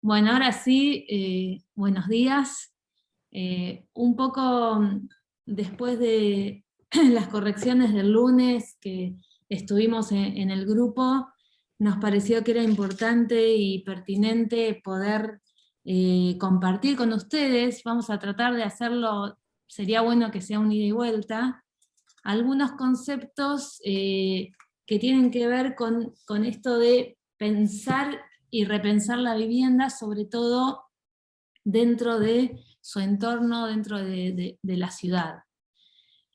Bueno, ahora sí, buenos días. Un poco después de las correcciones del lunes que estuvimos en el grupo, nos pareció que era importante y pertinente poder compartir con ustedes. Vamos a tratar de hacerlo, sería bueno que sea un ida y vuelta, algunos conceptos que tienen que ver con esto de pensar y repensar la vivienda, sobre todo dentro de su entorno, dentro de la ciudad.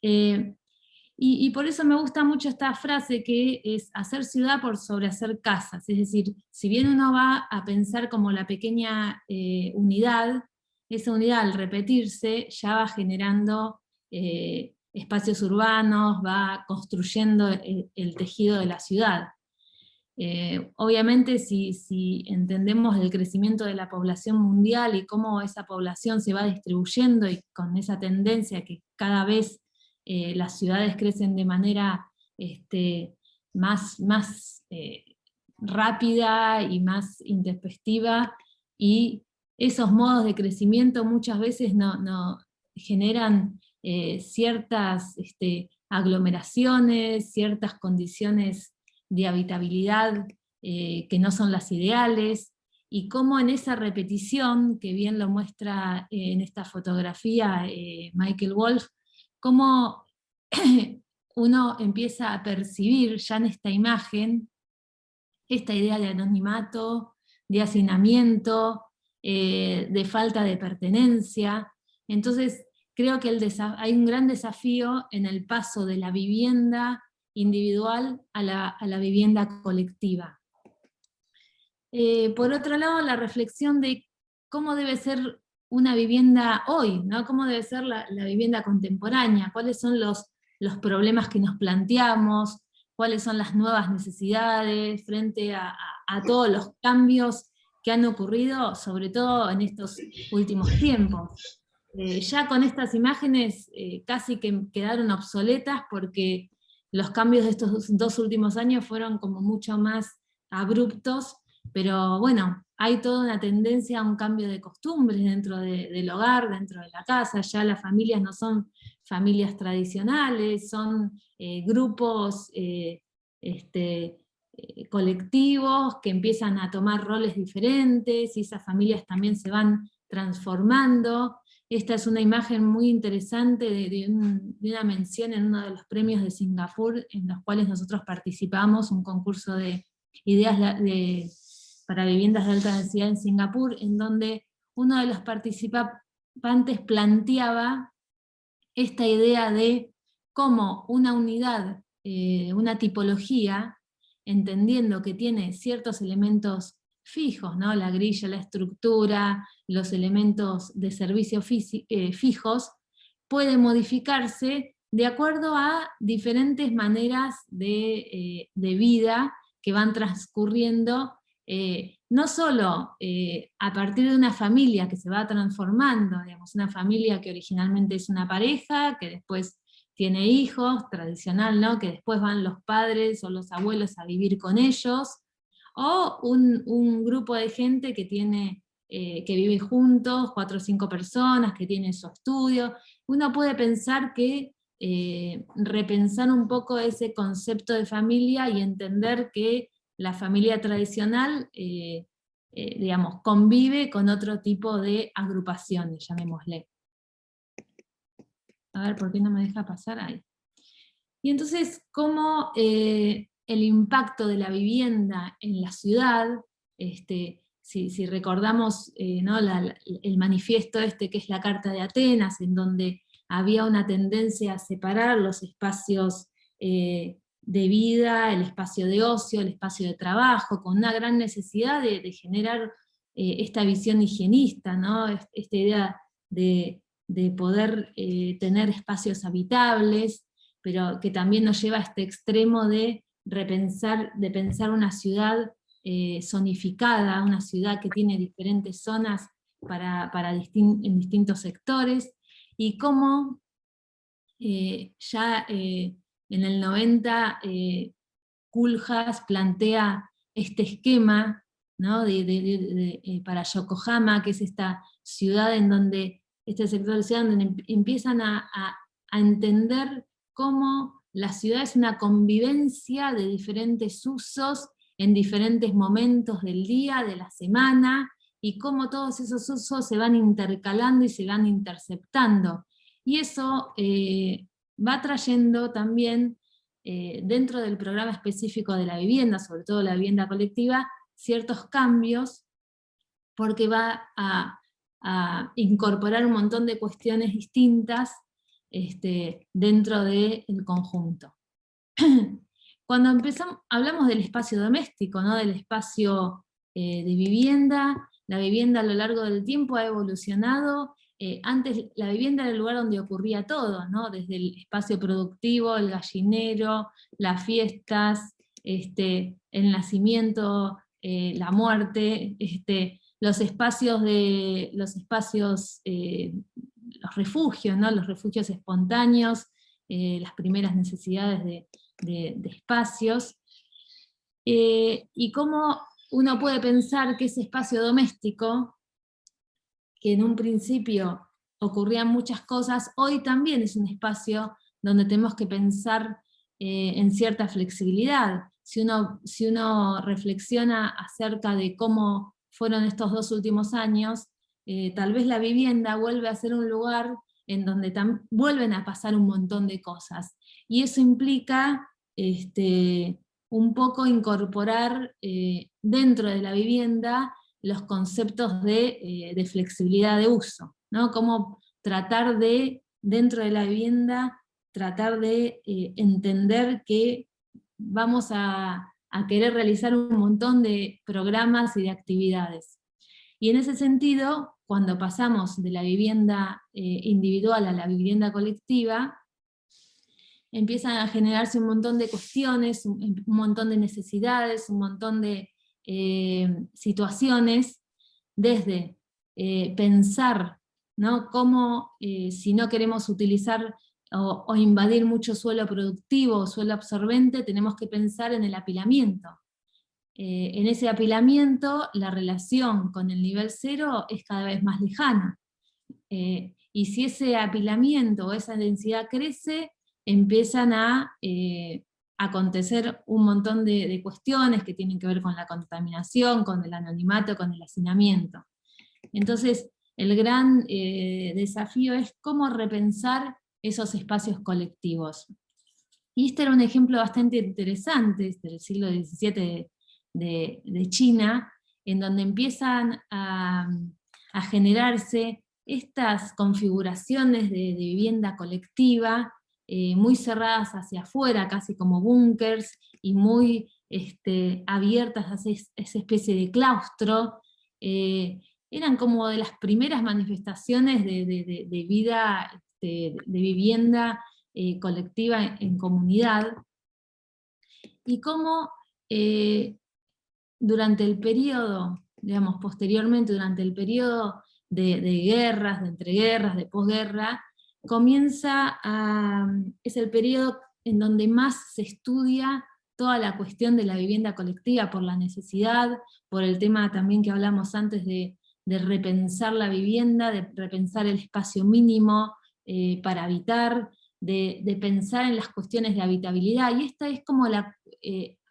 Y por eso me gusta mucho esta frase que es hacer ciudad por sobre hacer casas, es decir, si bien uno va a pensar como la pequeña unidad, esa unidad al repetirse ya va generando espacios urbanos, va construyendo el tejido de la ciudad. Obviamente si entendemos el crecimiento de la población mundial y cómo esa población se va distribuyendo y con esa tendencia que cada vez las ciudades crecen de manera más rápida y más intempestiva, y esos modos de crecimiento muchas veces no generan ciertas aglomeraciones, ciertas condiciones de habitabilidad que no son las ideales, y cómo en esa repetición, que bien lo muestra en esta fotografía Michael Wolff, cómo uno empieza a percibir ya en esta imagen esta idea de anonimato, de hacinamiento, de falta de pertenencia. Entonces creo que hay un gran desafío en el paso de la vivienda individual a la vivienda colectiva. Por otro lado, la reflexión de cómo debe ser una vivienda hoy, ¿no? Cómo debe ser la vivienda contemporánea, cuáles son los problemas que nos planteamos, cuáles son las nuevas necesidades frente a todos los cambios que han ocurrido, sobre todo en estos últimos tiempos. Ya con estas imágenes casi que quedaron obsoletas porque los cambios de estos 2 últimos años fueron como mucho más abruptos, pero bueno, hay toda una tendencia a un cambio de costumbres dentro del hogar, dentro de la casa. Ya las familias no son familias tradicionales, son grupos colectivos que empiezan a tomar roles diferentes, y esas familias también se van transformando. Esta es una imagen muy interesante de una mención en uno de los premios de Singapur, en los cuales nosotros participamos, un concurso de ideas para viviendas de alta densidad en Singapur, en donde uno de los participantes planteaba esta idea de cómo una unidad, una tipología, entendiendo que tiene ciertos elementos fijos, ¿no? La grilla, la estructura, los elementos de servicio fijos, puede modificarse de acuerdo a diferentes maneras de vida que van transcurriendo, no solo a partir de una familia que se va transformando, digamos, una familia que originalmente es una pareja, que después tiene hijos, tradicional, ¿no? Que después van los padres o los abuelos a vivir con ellos, o un grupo de gente que que vive juntos, 4 o 5 personas, que tienen su estudio. Uno puede pensar que repensar un poco ese concepto de familia y entender que la familia tradicional, digamos, convive con otro tipo de agrupaciones, llamémosle. A ver, ¿por qué no me deja pasar ahí? Y entonces, cómo el impacto de la vivienda en la ciudad, si recordamos ¿no? el manifiesto que es la Carta de Atenas, en donde había una tendencia a separar los espacios de vida, el espacio de ocio, el espacio de trabajo, con una gran necesidad de generar esta visión higienista, ¿no? Esta idea de poder tener espacios habitables, pero que también nos lleva a este extremo de pensar una ciudad zonificada, una ciudad que tiene diferentes zonas en distintos sectores, y cómo ya en el 90 Koolhaas plantea este esquema, ¿no? Para Yokohama, que es esta ciudad en donde, este sector de ciudad donde empiezan a entender cómo la ciudad es una convivencia de diferentes usos en diferentes momentos del día, de la semana, y cómo todos esos usos se van intercalando y se van interceptando. Y eso va trayendo también, dentro del programa específico de la vivienda, sobre todo la vivienda colectiva, ciertos cambios, porque va a incorporar un montón de cuestiones distintas dentro del conjunto. Cuando hablamos del espacio doméstico, ¿no? Del espacio de vivienda, la vivienda a lo largo del tiempo ha evolucionado. Antes la vivienda era el lugar donde ocurría todo, ¿no? Desde el espacio productivo, el gallinero, las fiestas, el nacimiento, la muerte, los refugios, ¿no? Los refugios espontáneos, las primeras necesidades de espacios, y cómo uno puede pensar que ese espacio doméstico, que en un principio ocurrían muchas cosas, hoy también es un espacio donde tenemos que pensar en cierta flexibilidad. Si uno reflexiona acerca de cómo fueron estos 2 últimos años, tal vez la vivienda vuelve a ser un lugar en donde vuelven a pasar un montón de cosas. Y eso implica un poco incorporar dentro de la vivienda los conceptos de flexibilidad de uso, ¿no? Cómo tratar de, dentro de la vivienda, tratar de entender que vamos a querer realizar un montón de programas y de actividades. Y en ese sentido, cuando pasamos de la vivienda individual a la vivienda colectiva, empiezan a generarse un montón de cuestiones, un montón de necesidades, un montón de situaciones, desde pensar, ¿no? Cómo si no queremos utilizar o invadir mucho suelo productivo o suelo absorbente, tenemos que pensar en el apilamiento. En ese apilamiento, la relación con el nivel cero es cada vez más lejana. Y si ese apilamiento o esa densidad crece, empiezan a acontecer un montón de cuestiones que tienen que ver con la contaminación, con el anonimato, con el hacinamiento. Entonces, el gran desafío es cómo repensar esos espacios colectivos. Y este era un ejemplo bastante interesante del siglo XVII de China, en donde empiezan a generarse estas configuraciones de vivienda colectiva, muy cerradas hacia afuera, casi como búnkers, y muy abiertas a esa especie de claustro. Eran como de las primeras manifestaciones de vida, de vivienda colectiva en comunidad, y cómo durante el periodo, digamos, posteriormente, durante el periodo de guerras, de entreguerras, de posguerra, es el periodo en donde más se estudia toda la cuestión de la vivienda colectiva, por la necesidad, por el tema también que hablamos antes de repensar la vivienda, de repensar el espacio mínimo para habitar, de pensar en las cuestiones de habitabilidad, y esta es como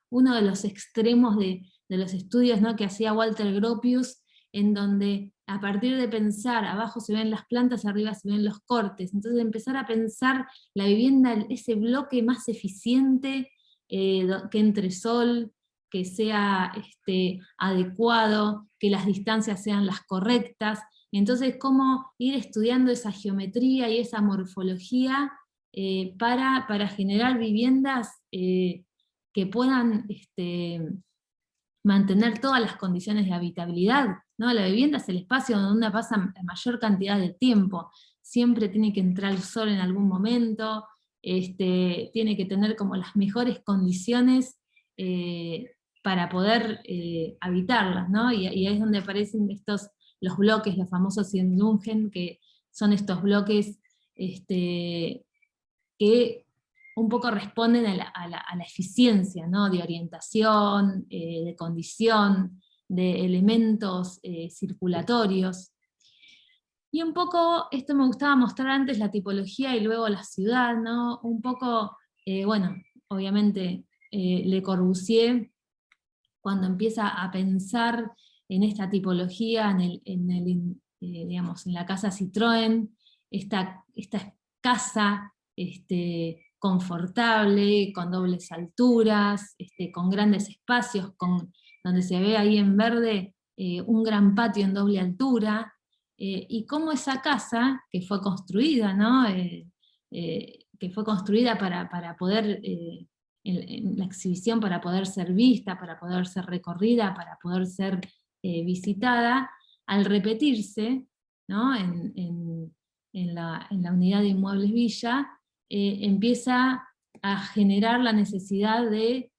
uno de los extremos de los estudios, ¿no?, que hacía Walter Gropius, en donde a partir de pensar, abajo se ven las plantas, arriba se ven los cortes, entonces empezar a pensar la vivienda, ese bloque más eficiente, que entre sol, que sea adecuado, que las distancias sean las correctas. Entonces, cómo ir estudiando esa geometría y esa morfología para generar viviendas que puedan mantener todas las condiciones de habitabilidad, ¿no? La vivienda es el espacio donde uno pasa la mayor cantidad de tiempo, siempre tiene que entrar el sol en algún momento, tiene que tener como las mejores condiciones para poder habitarlas, ¿no? Y ahí es donde aparecen los bloques, los famosos Siedlungen, que son estos bloques que un poco responden a la eficiencia, ¿no? De orientación, de condición, de elementos circulatorios. Y un poco, esto me gustaba mostrar antes, la tipología y luego la ciudad, ¿no? Un poco, bueno, obviamente Le Corbusier, cuando empieza a pensar en esta tipología, digamos, en la casa Citroën, esta casa confortable, con dobles alturas, con grandes espacios, donde se ve ahí en verde un gran patio en doble altura, y cómo esa casa, que fue construida, ¿no? Que fue construida para poder, en la exhibición, para poder ser vista, para poder ser recorrida, para poder ser visitada, al repetirse, ¿no? En la unidad de Inmuebles Villa, empieza a generar la necesidad de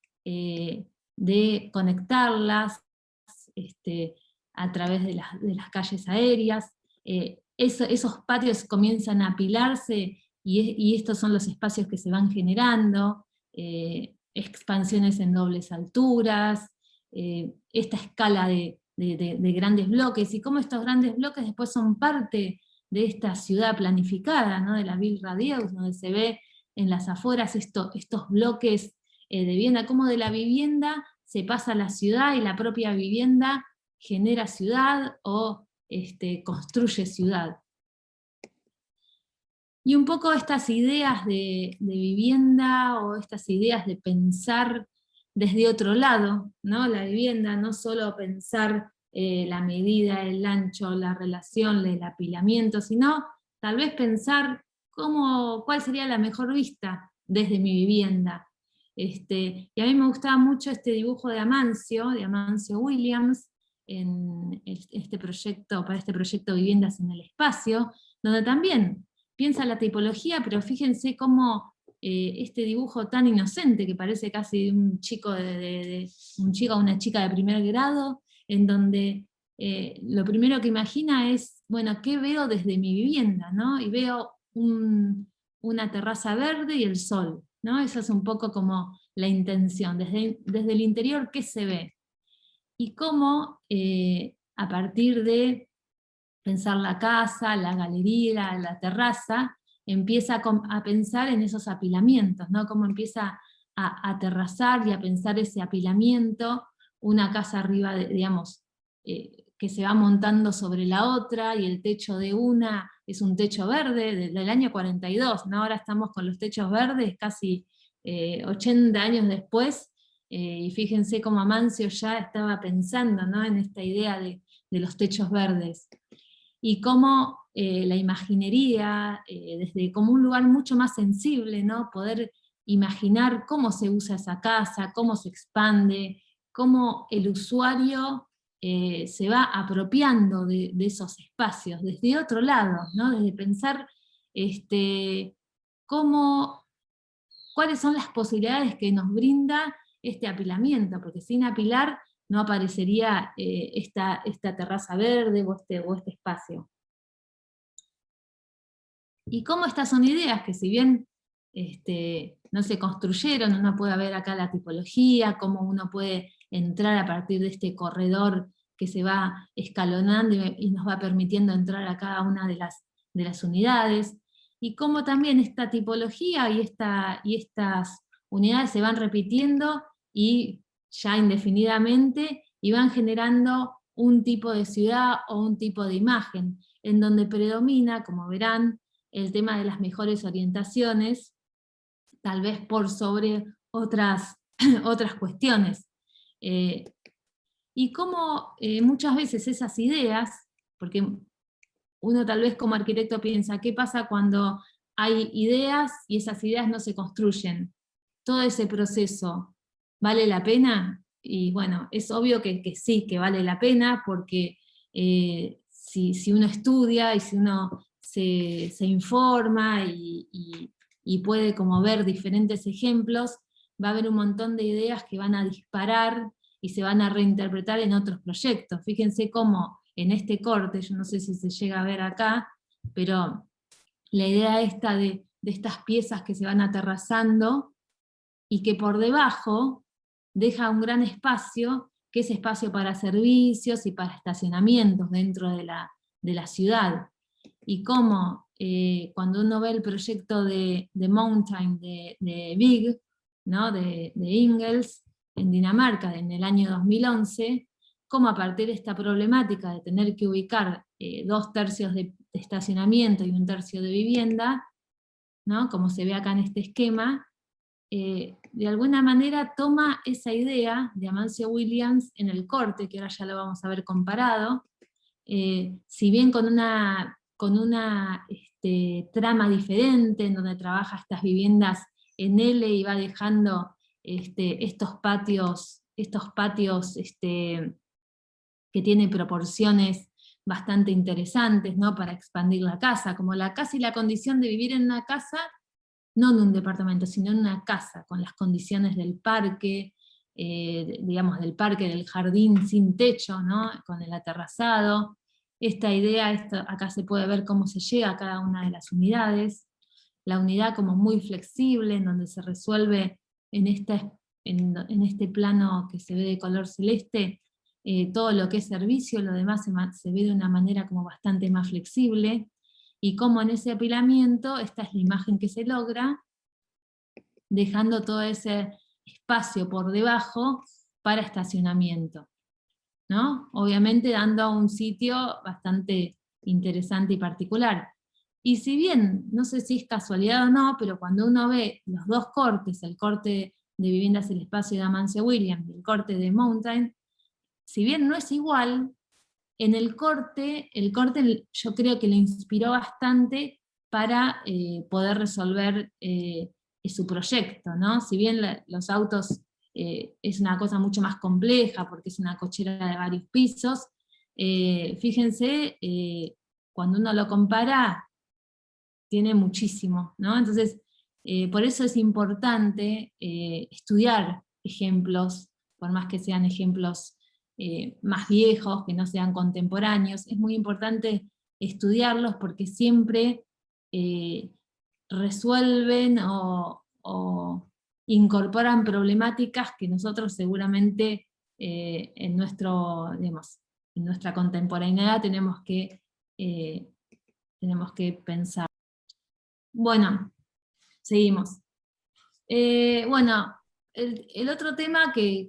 conectarlas a través de las calles aéreas. Esos patios comienzan a apilarse y estos son los espacios que se van generando, expansiones en dobles alturas, esta escala de grandes bloques, y cómo estos grandes bloques después son parte de esta ciudad planificada, ¿no? De la Ville Radieuse, donde se ve en las afueras estos bloques de vivienda, cómo de la vivienda se pasa a la ciudad y la propia vivienda genera ciudad o construye ciudad. Y un poco estas ideas de vivienda o estas ideas de pensar desde otro lado, ¿no? La vivienda, no solo pensar la medida, el ancho, la relación, el apilamiento, sino tal vez pensar cuál sería la mejor vista desde mi vivienda. Y a mí me gustaba mucho este dibujo de Amancio Williams, para este proyecto Viviendas en el Espacio, donde también piensa la tipología, pero fíjense cómo este dibujo tan inocente, que parece casi de un chico o una chica de primer grado, en donde lo primero que imagina es, bueno, ¿qué veo desde mi vivienda? ¿No? Y veo una terraza verde y el sol, ¿no? Esa es un poco como la intención, desde el interior, ¿qué se ve? Y cómo a partir de pensar la casa, la galería, la terraza, empieza a pensar en esos apilamientos, ¿no? Cómo empieza a aterrazar y a pensar ese apilamiento, una casa arriba, digamos, que se va montando sobre la otra, y el techo de una es un techo verde del año 42, ¿no? Ahora estamos con los techos verdes casi 80 años después, y fíjense cómo Amancio ya estaba pensando, ¿no? En esta idea de los techos verdes. Y cómo la imaginería, desde como un lugar mucho más sensible, ¿no? Poder imaginar cómo se usa esa casa, cómo se expande, cómo el usuario se va apropiando de esos espacios, desde otro lado, ¿no? Desde pensar cuáles son las posibilidades que nos brinda este apilamiento, porque sin apilar no aparecería esta terraza verde o este espacio. Y cómo estas son ideas que, si bien no se construyeron, uno puede ver acá la tipología, cómo uno puede entrar a partir de este corredor que se va escalonando y nos va permitiendo entrar a cada una de las unidades, y cómo también esta tipología y estas unidades se van repitiendo y ya indefinidamente, y van generando un tipo de ciudad o un tipo de imagen, en donde predomina, como verán, el tema de las mejores orientaciones, tal vez por sobre otras cuestiones. Y cómo muchas veces esas ideas, porque uno tal vez como arquitecto piensa, ¿qué pasa cuando hay ideas y esas ideas no se construyen? Todo ese proceso, ¿vale la pena? Y bueno, es obvio que sí, que vale la pena, porque si uno estudia y si uno se informa y puede como ver diferentes ejemplos, va a haber un montón de ideas que van a disparar y se van a reinterpretar en otros proyectos. Fíjense cómo en este corte, yo no sé si se llega a ver acá, pero la idea esta de de estas piezas que se van aterrazando, y que por debajo deja un gran espacio, que es espacio para servicios y para estacionamientos dentro de la ciudad. Y cómo cuando uno ve el proyecto de Mountain de Big, ¿no? de Ingalls, en Dinamarca, en el año 2011, cómo a partir de esta problemática de tener que ubicar 2/3 de estacionamiento y 1/3 de vivienda, ¿no? Como se ve acá en este esquema, de alguna manera toma esa idea de Amancio Williams en el corte, que ahora ya lo vamos a ver comparado, si bien con una trama diferente, en donde trabaja estas viviendas en L y va dejando estos patios que tienen proporciones bastante interesantes, ¿no? Para expandir la casa, como la casa y la condición de vivir en una casa, no en un departamento, sino en una casa, con las condiciones del parque, digamos del parque, del jardín sin techo, ¿no? Con el aterrazado. Esta idea, acá se puede ver cómo se llega a cada una de las unidades, la unidad como muy flexible, en donde se resuelve en este plano que se ve de color celeste, todo lo que es servicio, lo demás se ve de una manera como bastante más flexible, y cómo en ese apilamiento, esta es la imagen que se logra, dejando todo ese espacio por debajo para estacionamiento, ¿no? Obviamente dando un sitio bastante interesante y particular. Y si bien, no sé si es casualidad o no, pero cuando uno ve los dos cortes, el corte de Viviendas el Espacio de Amancio Williams y el corte de Mountain, si bien no es igual, en el corte yo creo que lo inspiró bastante para poder resolver su proyecto, ¿no? Si bien los autos es una cosa mucho más compleja, porque es una cochera de varios pisos, fíjense, cuando uno lo compara, tiene muchísimo, ¿no? Entonces, por eso es importante estudiar ejemplos, por más que sean ejemplos más viejos, que no sean contemporáneos, es muy importante estudiarlos porque siempre resuelven o incorporan problemáticas que nosotros seguramente digamos, en nuestra contemporaneidad tenemos que pensar. Bueno, seguimos. Bueno, el otro tema que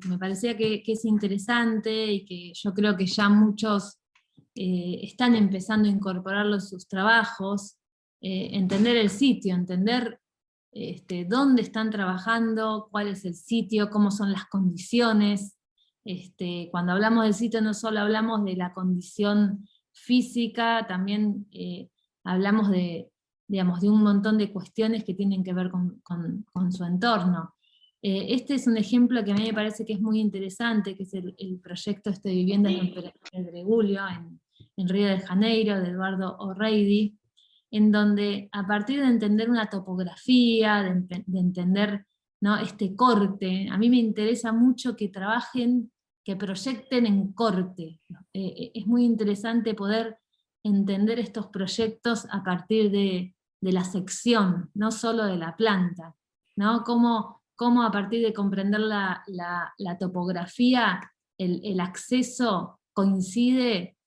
me parecía que es interesante y que yo creo que ya muchos están empezando a incorporarlo en sus trabajos, entender el sitio, entender dónde están trabajando, cuál es el sitio, cómo son las condiciones. Cuando hablamos del sitio no solo hablamos de la condición física, también hablamos digamos, de un montón de cuestiones que tienen que ver con su entorno. Este es un ejemplo que a mí me parece que es muy interesante, que es el proyecto de viviendas en Pedregulho, en Río de Janeiro, de Eduardo O'Reilly, en donde a partir de entender una topografía, de entender, ¿no? Este corte, a mí me interesa mucho que trabajen, que proyecten en corte. Es muy interesante poder entender estos proyectos a partir de la sección, no solo de la planta, ¿no? Cómo a partir de comprender la topografía, el acceso coincide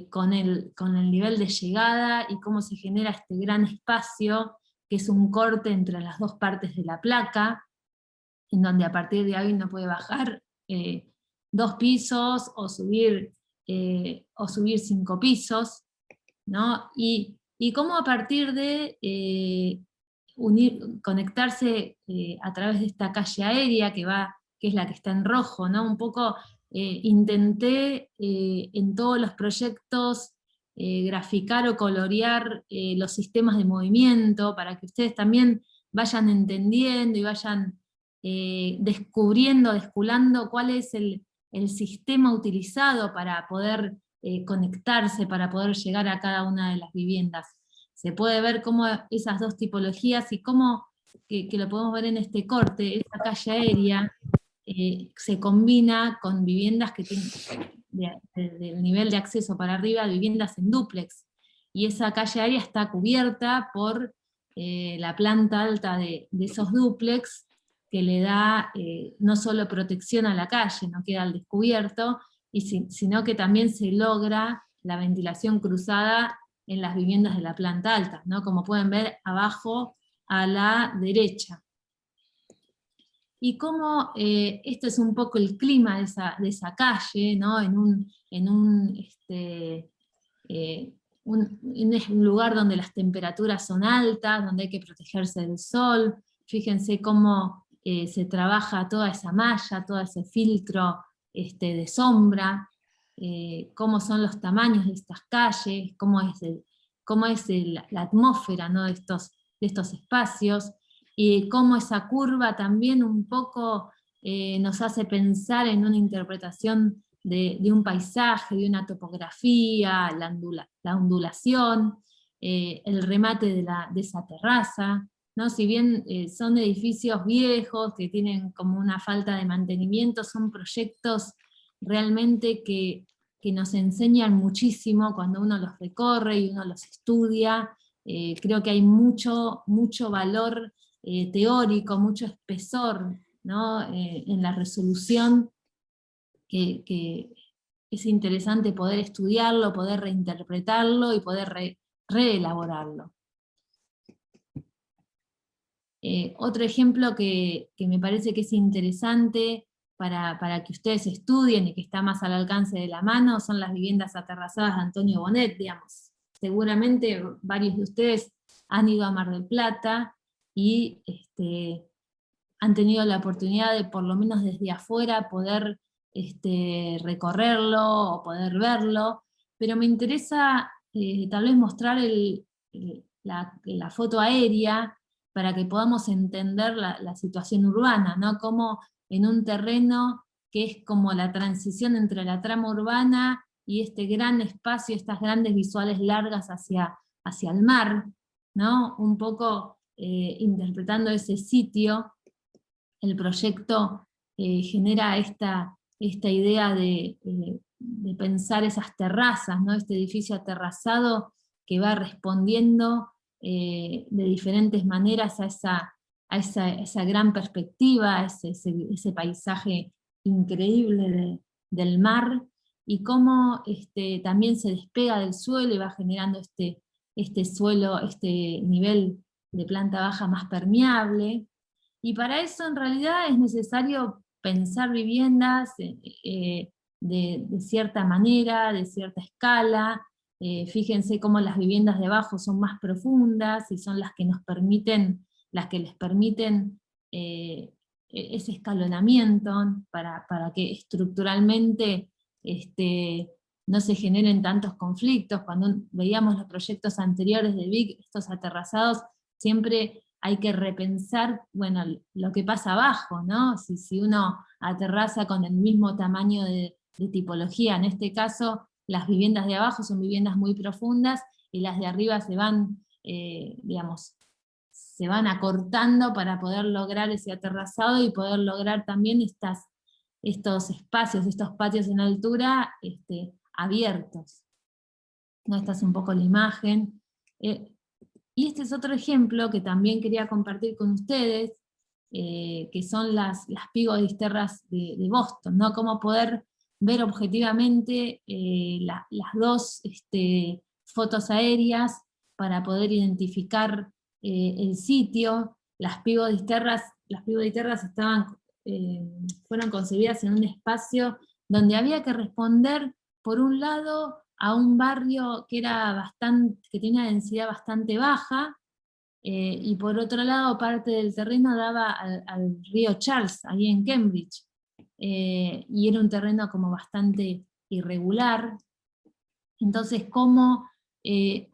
con el nivel de llegada, y cómo se genera este gran espacio, que es un corte entre las dos partes de la placa, en donde a partir de ahí uno puede bajar 2 pisos o subir 5 pisos, ¿no? Y cómo a partir de conectarse a través de esta calle aérea que es la que está en rojo, ¿no? Un poco intenté en todos los proyectos graficar o colorear los sistemas de movimiento para que ustedes también vayan entendiendo y vayan desculando cuál es el sistema utilizado para poder conectarse, para poder llegar a cada una de las viviendas. Se puede ver cómo esas dos tipologías y cómo, que lo podemos ver en este corte, esa calle aérea se combina con viviendas que tienen del nivel de acceso para arriba, viviendas en dúplex, y esa calle aérea está cubierta por la planta alta de esos dúplex, que le da no solo protección a la calle, no queda al descubierto, sino que también se logra la ventilación cruzada en las viviendas de la planta alta, ¿no? Como pueden ver abajo a la derecha. Y cómo este es un poco el clima de esa calle, ¿no? En un lugar donde las temperaturas son altas, donde hay que protegerse del sol. Fíjense cómo se trabaja toda esa malla, todo ese filtro de sombra, cómo son los tamaños de estas calles, cómo es la atmósfera, ¿no? de estos espacios, y cómo esa curva también un poco nos hace pensar en una interpretación de un paisaje, de una topografía, la ondulación, el remate de esa terraza, ¿no? Si bien son edificios viejos que tienen como una falta de mantenimiento, son proyectos realmente que nos enseñan muchísimo cuando uno los recorre y uno los estudia. Creo que hay mucho valor teórico, mucho espesor, ¿no? En la resolución, que es interesante poder estudiarlo, poder reinterpretarlo y poder reelaborarlo. Otro ejemplo que me parece que es interesante para que ustedes estudien y que está más al alcance de la mano son las viviendas aterrazadas de Antonio Bonet, digamos. Seguramente varios de ustedes han ido a Mar del Plata y han tenido la oportunidad de, por lo menos desde afuera, poder recorrerlo o poder verlo, pero me interesa tal vez mostrar la foto aérea para que podamos entender la situación urbana, ¿no? Como en un terreno que es como la transición entre la trama urbana y este gran espacio, estas grandes visuales largas hacia el mar, ¿no? Un poco interpretando ese sitio. El proyecto genera esta idea de pensar esas terrazas, ¿no? Este edificio aterrazado que va respondiendo de diferentes maneras a esa gran perspectiva, a ese paisaje increíble del mar, y cómo también se despega del suelo y va generando este suelo, este nivel de planta baja más permeable. Y para eso en realidad es necesario pensar viviendas de cierta manera, de cierta escala. Fíjense cómo las viviendas de abajo son más profundas y son las que les permiten ese escalonamiento para que estructuralmente no se generen tantos conflictos. Cuando veíamos los proyectos anteriores de Vic, estos aterrazados, siempre hay que repensar, bueno, lo que pasa abajo, ¿no? Si uno aterraza con el mismo tamaño de tipología, en este caso las viviendas de abajo son viviendas muy profundas y las de arriba se van, digamos, se van acortando para poder lograr ese aterrazado y poder lograr también estos espacios, estos patios en altura abiertos. ¿No? Esta es un poco la imagen. Y este es otro ejemplo que también quería compartir con ustedes, que son las Pigodisterras de Boston, ¿no? Cómo poder ver objetivamente las dos fotos aéreas para poder identificar el sitio. Las Pigodisterras fueron concebidas en un espacio donde había que responder, por un lado, a un barrio que tenía una densidad bastante baja, y por otro lado parte del terreno daba al río Charles, ahí en Cambridge, y era un terreno como bastante irregular. Entonces, cómo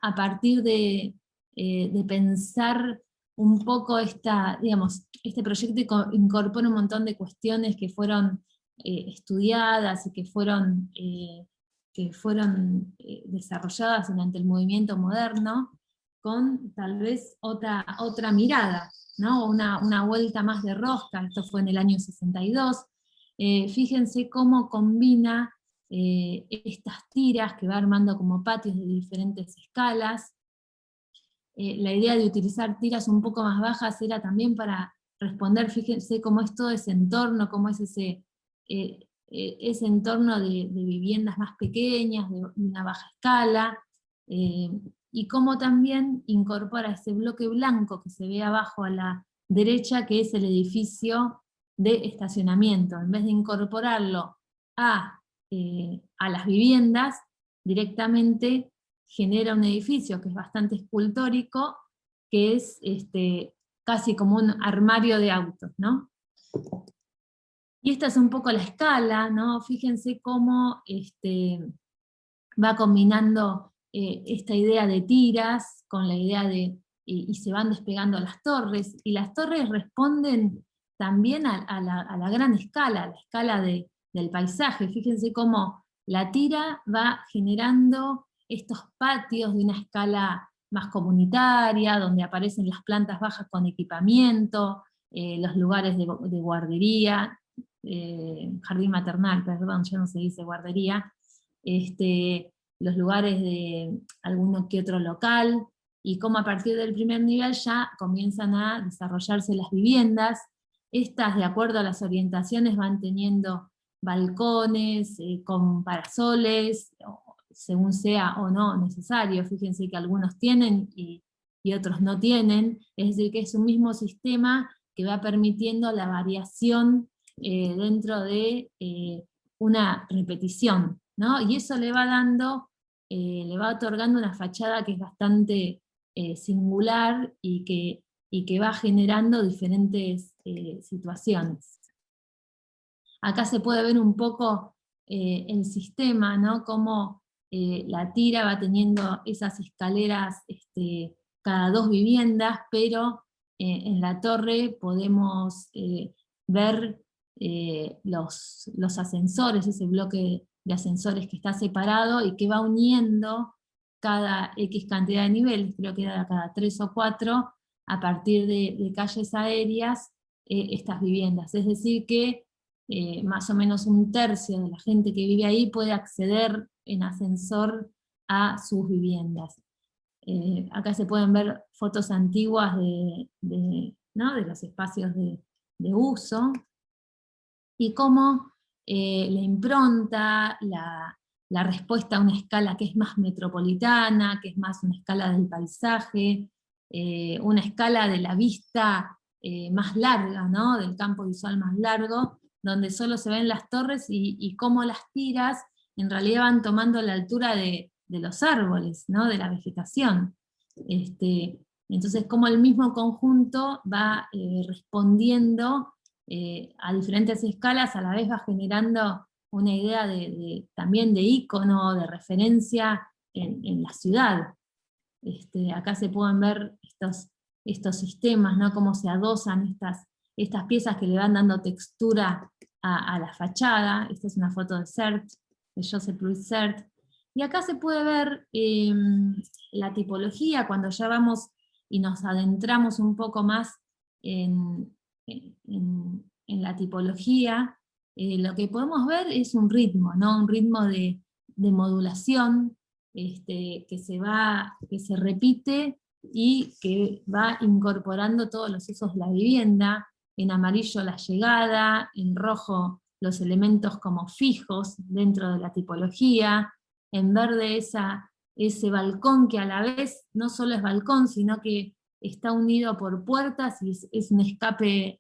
a partir de pensar un poco este proyecto incorpora un montón de cuestiones que fueron estudiadas y que fueron desarrolladas durante el movimiento moderno, con tal vez otra mirada, ¿no? Una vuelta más de rosca. Esto fue en el año 62. Fíjense cómo combina estas tiras que va armando como patios de diferentes escalas, la idea de utilizar tiras un poco más bajas era también para responder, fíjense cómo es todo ese entorno, cómo es ese entorno de viviendas más pequeñas, de una baja escala, y cómo también incorpora ese bloque blanco que se ve abajo a la derecha, que es el edificio de estacionamiento. En vez de incorporarlo a las viviendas, directamente genera un edificio que es bastante escultórico, que es casi como un armario de autos, ¿no? Y esta es un poco la escala, ¿no? Fíjense cómo va combinando esta idea de tiras con la idea y se van despegando las torres, y las torres responden también a la gran escala, a la escala del paisaje. Fíjense cómo la tira va generando estos patios de una escala más comunitaria, donde aparecen las plantas bajas con equipamiento, los lugares de guardería, jardín maternal, perdón, ya no se dice guardería, los lugares de alguno que otro local, y cómo a partir del primer nivel ya comienzan a desarrollarse las viviendas. Estas, de acuerdo a las orientaciones, van teniendo balcones con parasoles, según sea o no necesario. Fíjense que algunos tienen y otros no tienen, es decir, que es un mismo sistema que va permitiendo la variación dentro de una repetición, ¿no? Y eso le va dando, le va otorgando una fachada que es bastante singular y que va generando diferentes situaciones. Acá se puede ver un poco el sistema, ¿no? Cómo la tira va teniendo esas escaleras cada 2 viviendas, pero en la torre podemos ver los ascensores, ese bloque de ascensores que está separado y que va uniendo cada X cantidad de niveles, creo que era cada 3 o 4, a partir de calles aéreas, estas viviendas. Es decir que más o menos 1/3 de la gente que vive ahí puede acceder en ascensor a sus viviendas. Acá se pueden ver fotos antiguas ¿no? de los espacios de uso, y cómo la impronta, la respuesta a una escala que es más metropolitana, que es más una escala del paisaje, una escala de la vista más larga, ¿no? Del campo visual más largo, donde solo se ven las torres y cómo las tiras en realidad van tomando la altura de los árboles, ¿no? De la vegetación. Entonces cómo el mismo conjunto va respondiendo a diferentes escalas, a la vez va generando una idea también de ícono, de referencia en la ciudad. Acá se pueden ver estos sistemas, ¿no? Cómo se adosan estas piezas que le van dando textura a la fachada. Esta es una foto de Sert, de Joseph Louis Sert. Y acá se puede ver la tipología, cuando ya vamos y nos adentramos un poco más en la tipología, lo que podemos ver es un ritmo, ¿no? Un ritmo de modulación que se repite y que va incorporando todos los usos de la vivienda. En amarillo la llegada, en rojo los elementos como fijos dentro de la tipología, en verde ese balcón que a la vez no solo es balcón, sino que está unido por puertas y es un escape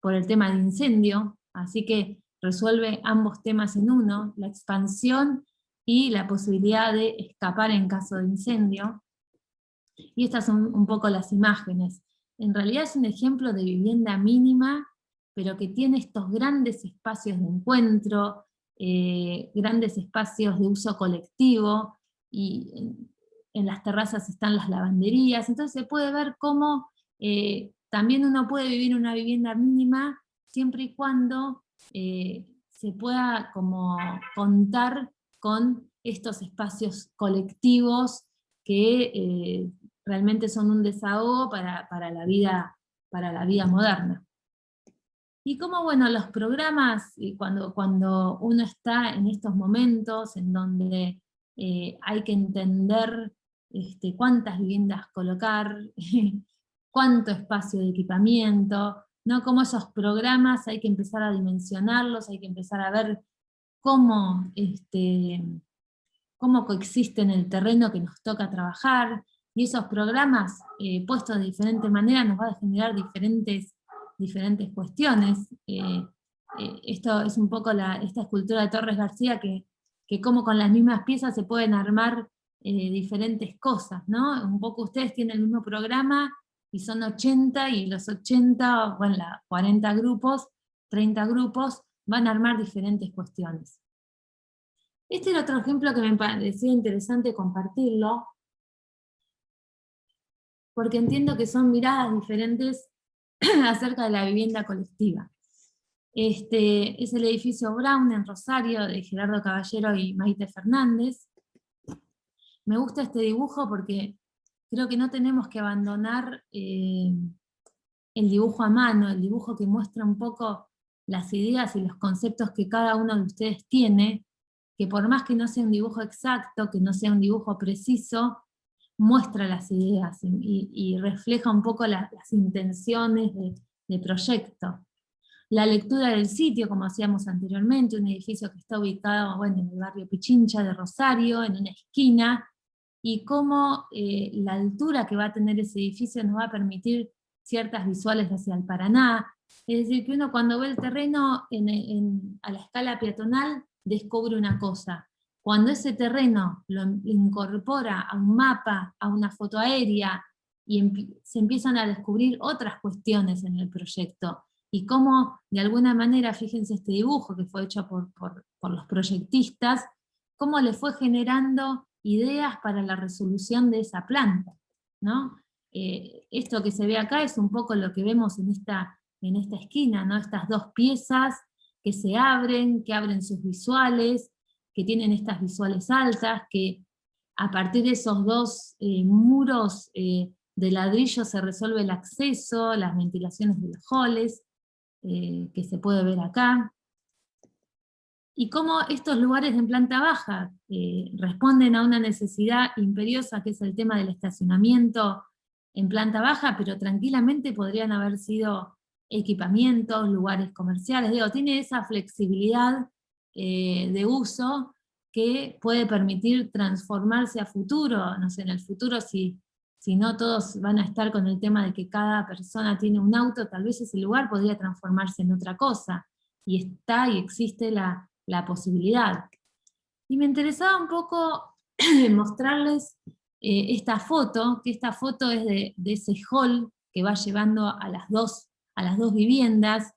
por el tema de incendio, así que resuelve ambos temas en uno, la expansión y la posibilidad de escapar en caso de incendio. Y estas son un poco las imágenes. En realidad es un ejemplo de vivienda mínima, pero que tiene estos grandes espacios de encuentro, grandes espacios de uso colectivo, y en las terrazas están las lavanderías, entonces se puede ver cómo también uno puede vivir una vivienda mínima siempre y cuando se pueda como contar con estos espacios colectivos que realmente son un desahogo para la vida moderna. Y como, bueno, los programas, cuando uno está en estos momentos en donde hay que entender cuántas viviendas colocar, cuánto espacio de equipamiento, ¿no? Cómo esos programas hay que empezar a dimensionarlos, hay que empezar a ver cómo, cómo coexiste en el terreno que nos toca trabajar, y esos programas puestos de diferente manera nos van a generar diferentes cuestiones. Esto es un poco esta escultura de Torres García, que como con las mismas piezas se pueden armar diferentes cosas, ¿no? Un poco ustedes tienen el mismo programa, y son 80, y los 80, bueno, 40 grupos, 30 grupos, van a armar diferentes cuestiones. Este era otro ejemplo que me parecía interesante compartirlo, porque entiendo que son miradas diferentes acerca de la vivienda colectiva. Es el edificio Brown en Rosario, de Gerardo Caballero y Maite Fernández. Me gusta este dibujo porque creo que no tenemos que abandonar el dibujo a mano, el dibujo que muestra un poco las ideas y los conceptos que cada uno de ustedes tiene, que por más que no sea un dibujo exacto, que no sea un dibujo preciso, muestra las ideas y refleja un poco las intenciones de proyecto. La lectura del sitio, como hacíamos anteriormente, un edificio que está ubicado, bueno, en el barrio Pichincha de Rosario, en una esquina, y cómo la altura que va a tener ese edificio nos va a permitir ciertas visuales hacia el Paraná. Es decir, que uno cuando ve el terreno a la escala peatonal descubre una cosa. Cuando ese terreno lo incorpora a un mapa, a una foto aérea, y se empiezan a descubrir otras cuestiones en el proyecto, y cómo de alguna manera, fíjense este dibujo que fue hecho por los proyectistas, cómo le fue generando ideas para la resolución de esa planta, ¿no? Esto que se ve acá es un poco lo que vemos en esta esquina, ¿no? Estas dos piezas que se abren, que abren sus visuales, que tienen estas visuales altas, que a partir de esos dos muros de ladrillo se resuelve el acceso, las ventilaciones de los halls, que se puede ver acá. Y cómo estos lugares en planta baja responden a una necesidad imperiosa, que es el tema del estacionamiento en planta baja, pero tranquilamente podrían haber sido equipamientos, lugares comerciales. Digo, tiene esa flexibilidad de uso que puede permitir transformarse a futuro. No sé, en el futuro, si no todos van a estar con el tema de que cada persona tiene un auto, tal vez ese lugar podría transformarse en otra cosa. Y está y existe la posibilidad. Y me interesaba un poco mostrarles esta foto, que esta foto es de ese hall que va llevando a las dos viviendas,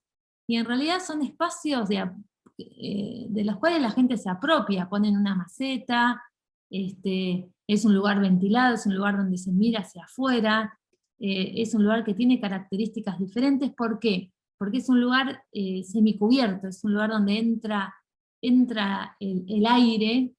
y en realidad son espacios de los cuales la gente se apropia, ponen una maceta, es un lugar ventilado, es un lugar donde se mira hacia afuera, es un lugar que tiene características diferentes. ¿Por qué? Porque es un lugar semicubierto, es un lugar donde entra el aire,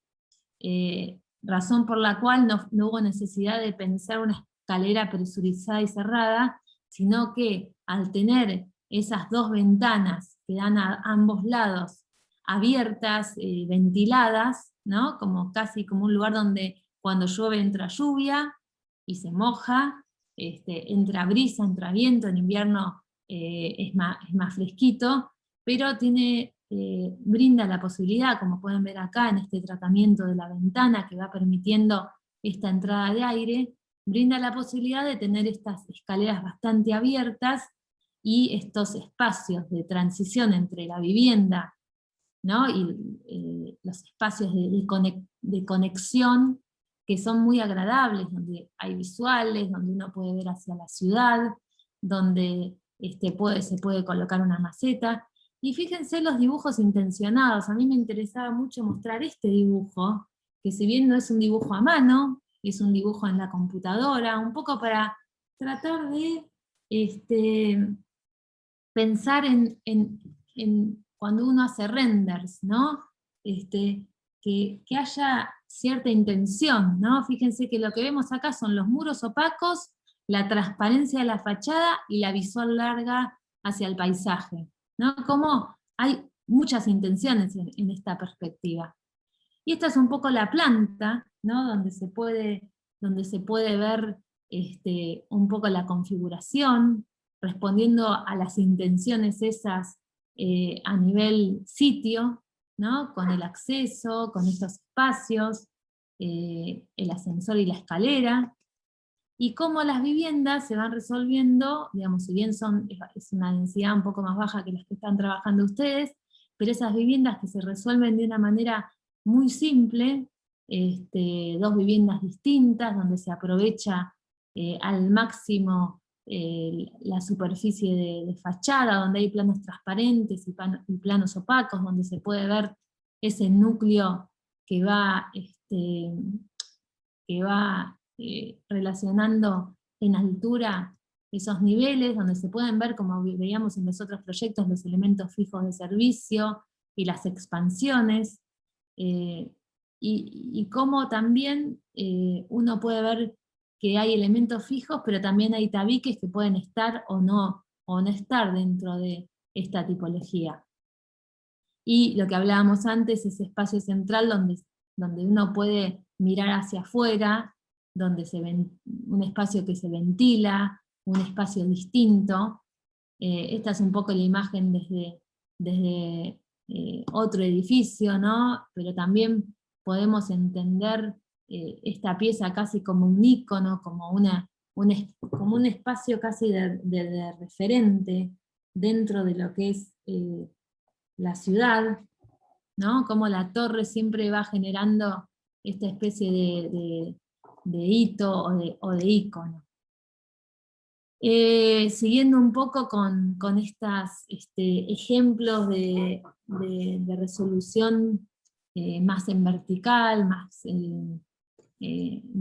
razón por la cual no hubo necesidad de pensar una escalera presurizada y cerrada, sino que al tener esas dos ventanas que dan a ambos lados abiertas, ventiladas, ¿no? Casi como un lugar donde cuando llueve entra lluvia y se moja, entra brisa, entra viento, en invierno es más fresquito, pero brinda la posibilidad, como pueden ver acá en este tratamiento de la ventana que va permitiendo esta entrada de aire, brinda la posibilidad de tener estas escaleras bastante abiertas y estos espacios de transición entre la vivienda, ¿no? Y los espacios de conexión que son muy agradables, donde hay visuales, donde uno puede ver hacia la ciudad, donde se puede colocar una maceta. Y fíjense los dibujos intencionados. A mí me interesaba mucho mostrar este dibujo, que si bien no es un dibujo a mano, es un dibujo en la computadora, un poco para tratar de pensar en cuando uno hace renders, ¿no? Que haya cierta intención, ¿no? Fíjense que lo que vemos acá son los muros opacos, la transparencia de la fachada y la visual larga hacia el paisaje, ¿no? Como hay muchas intenciones en esta perspectiva. Y esta es un poco la planta, ¿no? Donde se puede donde se puede ver un poco la configuración, respondiendo a las intenciones esas a nivel sitio, ¿no? Con el acceso, con estos espacios, el ascensor y la escalera, y cómo las viviendas se van resolviendo, digamos, si bien es una densidad un poco más baja que las que están trabajando ustedes, pero esas viviendas que se resuelven de una manera muy simple, dos viviendas distintas, donde se aprovecha al máximo la superficie de fachada, donde hay planos transparentes y planos opacos, donde se puede ver ese núcleo que va relacionando en altura esos niveles, donde se pueden ver, como veíamos en los otros proyectos, los elementos fijos de servicio y las expansiones, y cómo también uno puede ver que hay elementos fijos, pero también hay tabiques que pueden estar o no estar dentro de esta tipología. Y lo que hablábamos antes, ese espacio central donde uno puede mirar hacia afuera, donde un espacio que se ventila, un espacio distinto. Esta es un poco la imagen desde otro edificio, ¿no? Pero también podemos entender esta pieza casi como un ícono, como un espacio casi de referente dentro de lo que es la ciudad, ¿no? Como la torre siempre va generando esta especie de hito o de ícono. Siguiendo un poco con estos ejemplos de resolución más en vertical, más de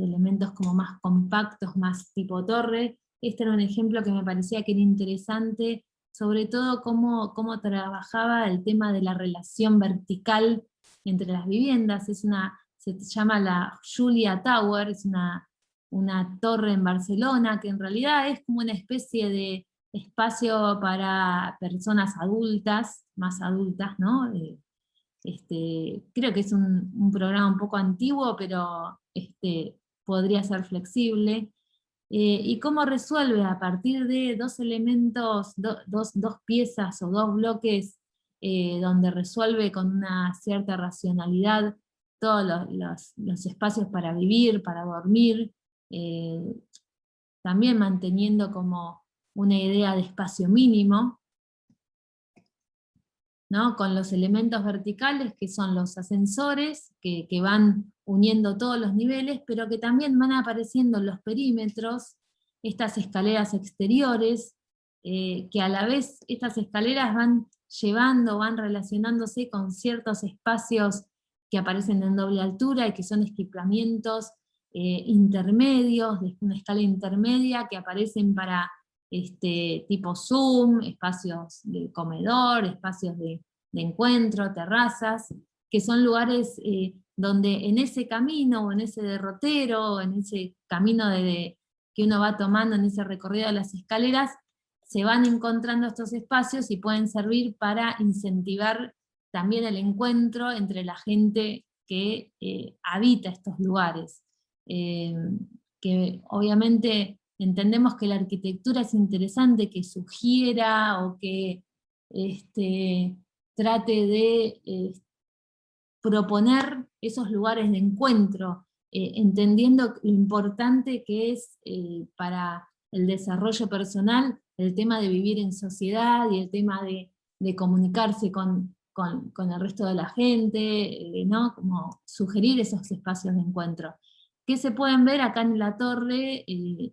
elementos como más compactos, más tipo torre, este era un ejemplo que me parecía que era interesante, sobre todo cómo trabajaba el tema de la relación vertical entre las viviendas. Se llama la Julia Tower, es una torre en Barcelona, que en realidad es como una especie de espacio para personas adultas, más adultas, ¿no? Creo que es un programa un poco antiguo, pero podría ser flexible. Y cómo resuelve a partir de dos elementos, dos piezas o dos bloques, donde resuelve con una cierta racionalidad todos los espacios para vivir, para dormir, eh, también manteniendo como una idea de espacio mínimo, ¿no? Con los elementos verticales que son los ascensores, que van uniendo todos los niveles, pero que también van apareciendo en los perímetros, estas escaleras exteriores, que a la vez estas escaleras van van relacionándose con ciertos espacios que aparecen en doble altura y que son esquipamientos intermedios, de una escala intermedia, que aparecen para tipo Zoom, espacios de comedor, espacios de encuentro, terrazas, que son lugares donde en ese camino, o en ese derrotero, o en ese camino que uno va tomando en ese recorrido de las escaleras, se van encontrando estos espacios y pueden servir para incentivar también el encuentro entre la gente que habita estos lugares. Que obviamente entendemos que la arquitectura es interesante, que sugiera o que trate de proponer esos lugares de encuentro, entendiendo lo importante que es para el desarrollo personal el tema de vivir en sociedad y el tema de comunicarse con el resto de la gente, ¿no? Como sugerir esos espacios de encuentro, que se pueden ver acá en la torre.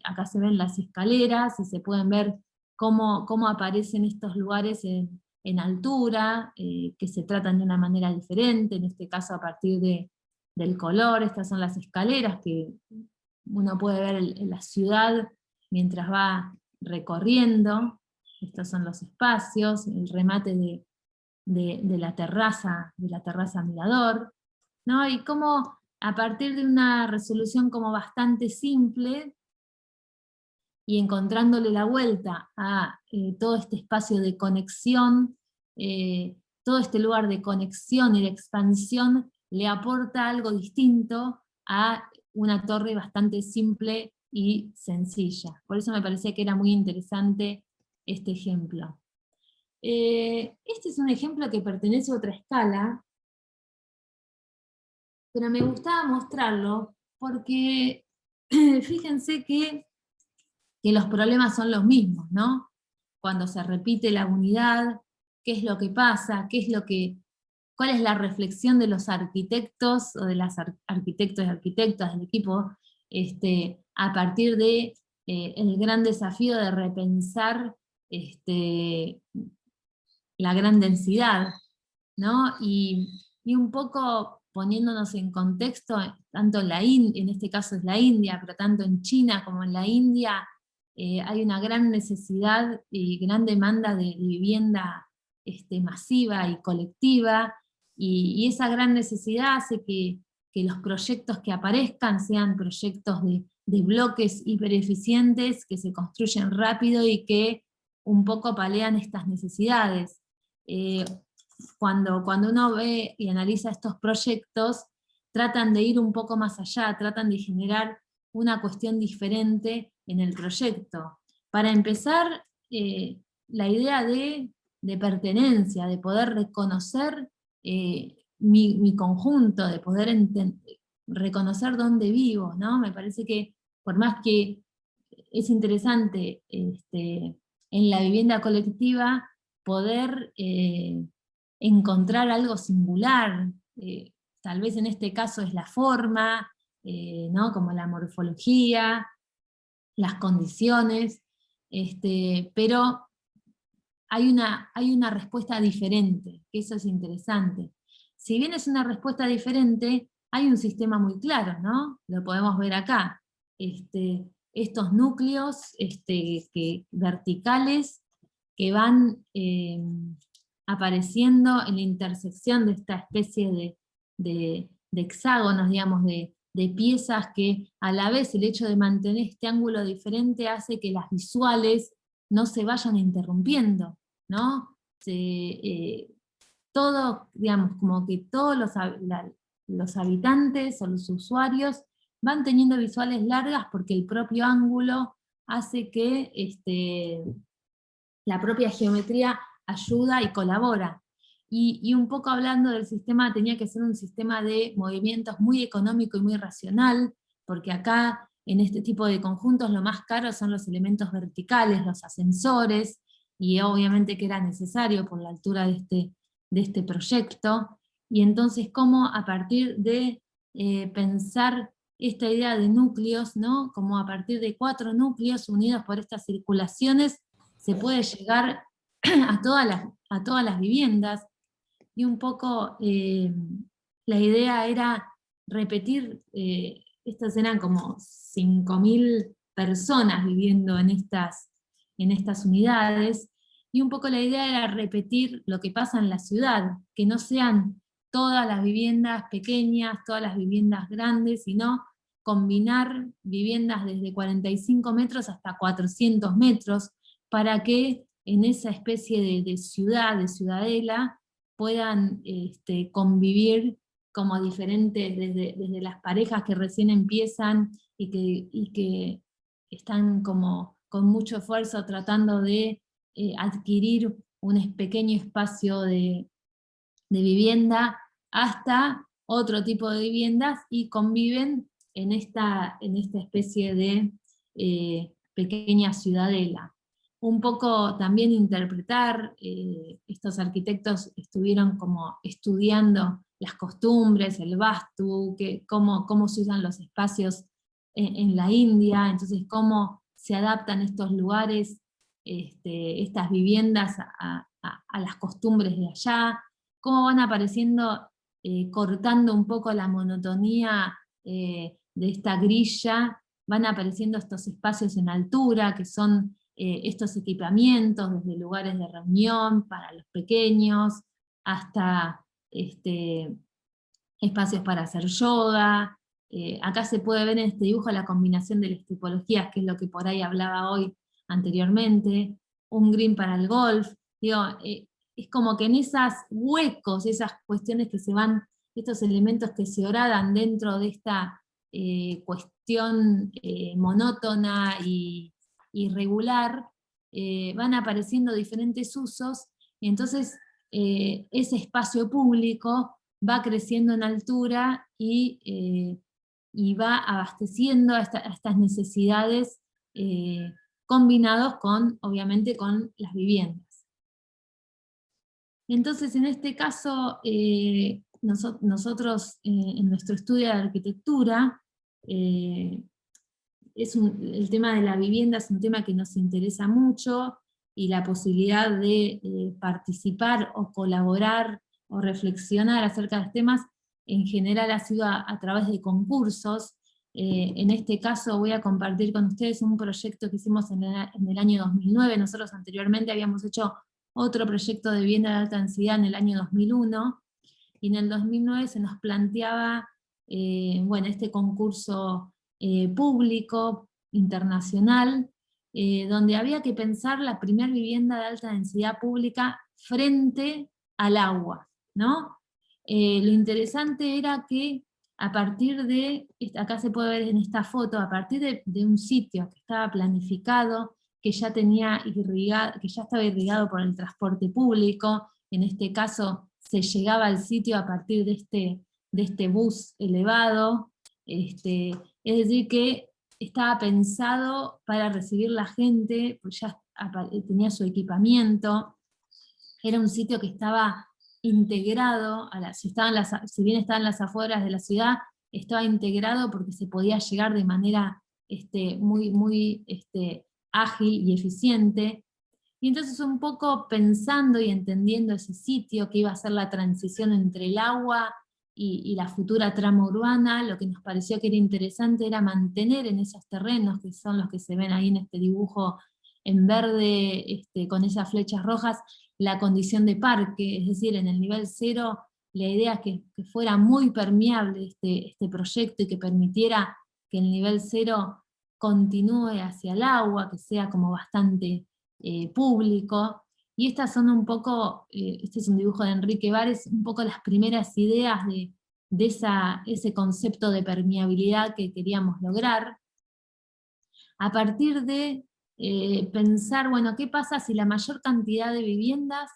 Acá se ven las escaleras y se pueden ver cómo aparecen estos lugares en altura, que se tratan de una manera diferente, en este caso a partir del color. Estas son las escaleras que uno puede ver en la ciudad mientras va recorriendo. Estos son los espacios, el remate de la terraza mirador, ¿no? Y cómo a partir de una resolución como bastante simple, y encontrándole la vuelta a todo este espacio de conexión, todo este lugar de conexión y de expansión, le aporta algo distinto a una torre bastante simple y sencilla. Por eso me parecía que era muy interesante este ejemplo. Este es un ejemplo que pertenece a otra escala, pero me gustaba mostrarlo porque fíjense que los problemas son los mismos, ¿no? Cuando se repite la unidad, qué es lo que pasa, cuál es la reflexión de los arquitectos o de las arquitectos y arquitectas del equipo a partir de el gran desafío de repensar la gran densidad, ¿no? Y un poco poniéndonos en contexto, tanto en este caso es la India, pero tanto en China como en la India, hay una gran necesidad y gran demanda de vivienda masiva y colectiva, y esa gran necesidad hace que los proyectos que aparezcan sean proyectos de bloques hipereficientes que se construyen rápido y que un poco palean estas necesidades. Cuando uno ve y analiza estos proyectos, tratan de ir un poco más allá, tratan de generar una cuestión diferente en el proyecto. Para empezar, la idea de pertenencia, de poder reconocer mi conjunto, de poder reconocer dónde vivo, ¿no? Me parece que por más que es interesante en la vivienda colectiva poder encontrar algo singular, tal vez en este caso es la forma, ¿no? Como la morfología, las condiciones, pero hay una respuesta diferente, que eso es interesante. Si bien es una respuesta diferente, hay un sistema muy claro, ¿no? Lo podemos ver acá. Estos núcleos verticales que van apareciendo en la intersección de esta especie de hexágonos, digamos, de piezas que a la vez el hecho de mantener este ángulo diferente hace que las visuales no se vayan interrumpiendo, ¿no? Todo, digamos, como que todos los habitantes o los usuarios van teniendo visuales largas porque el propio ángulo hace que la propia geometría ayuda y colabora. Y un poco hablando del sistema, tenía que ser un sistema de movimientos muy económico y muy racional, porque acá, en este tipo de conjuntos, lo más caro son los elementos verticales, los ascensores, y obviamente que era necesario por la altura de este proyecto, y entonces cómo a partir de pensar esta idea de núcleos, ¿no? Como a partir de 4 núcleos unidos por estas circulaciones, se puede llegar a todas las viviendas, y un poco la idea era repetir, estas eran como 5.000 personas viviendo en estas unidades, y un poco la idea era repetir lo que pasa en la ciudad, que no sean todas las viviendas pequeñas, todas las viviendas grandes, sino combinar viviendas desde 45 metros hasta 400 metros, para que en esa especie de ciudad, de ciudadela, puedan convivir como diferentes, desde las parejas que recién empiezan y que están como con mucho esfuerzo tratando de adquirir un pequeño espacio de vivienda, hasta otro tipo de viviendas, y conviven en esta especie de pequeña ciudadela. Un poco también interpretar, estos arquitectos estuvieron como estudiando las costumbres, el vastu, cómo se usan los espacios en la India, entonces cómo se adaptan estos lugares, estas viviendas a las costumbres de allá, cómo van apareciendo, cortando un poco la monotonía de esta grilla, van apareciendo estos espacios en altura, que son estos equipamientos, desde lugares de reunión para los pequeños, hasta espacios para hacer yoga. Acá se puede ver en este dibujo la combinación de las tipologías, que es lo que por ahí hablaba hoy anteriormente, un green para el golf. Digo, es como que en esos huecos, esas cuestiones que se van, estos elementos que se horadan dentro de esta cuestión monótona y irregular, van apareciendo diferentes usos, y entonces ese espacio público va creciendo en altura y va abasteciendo a estas necesidades, combinados con, obviamente, con las viviendas. Entonces, en este caso, nosotros en nuestro estudio de arquitectura, el tema de la vivienda es un tema que nos interesa mucho, y la posibilidad de participar o colaborar o reflexionar acerca de los temas, en general ha sido a través de concursos. En este caso voy a compartir con ustedes un proyecto que hicimos en el año 2009, nosotros anteriormente habíamos hecho otro proyecto de vivienda de alta densidad en el año 2001, y en el 2009 se nos planteaba bueno, este concurso público, internacional, donde había que pensar la primera vivienda de alta densidad pública frente al agua, ¿no? Lo interesante era que a partir de, acá se puede ver en esta foto, a partir de un sitio que estaba planificado, que ya estaba irrigado por el transporte público, en este caso se llegaba al sitio a partir de este bus elevado, es decir que estaba pensado para recibir la gente, pues ya tenía su equipamiento, era un sitio que estaba integrado, si bien estaba en las afueras de la ciudad, estaba integrado porque se podía llegar de manera muy ágil y eficiente. Y entonces un poco pensando y entendiendo ese sitio, que iba a ser la transición entre el agua y la futura trama urbana, lo que nos pareció que era interesante era mantener en esos terrenos, que son los que se ven ahí en este dibujo en verde, con esas flechas rojas, la condición de parque, es decir, en el nivel 0, la idea es que fuera muy permeable este proyecto, y que permitiera que el nivel 0 continúe hacia el agua, que sea como bastante público. Y estas son un poco, este es un dibujo de Enrique Vares, un poco las primeras ideas de ese concepto de permeabilidad que queríamos lograr, a partir de pensar, bueno, ¿qué pasa si la mayor cantidad de viviendas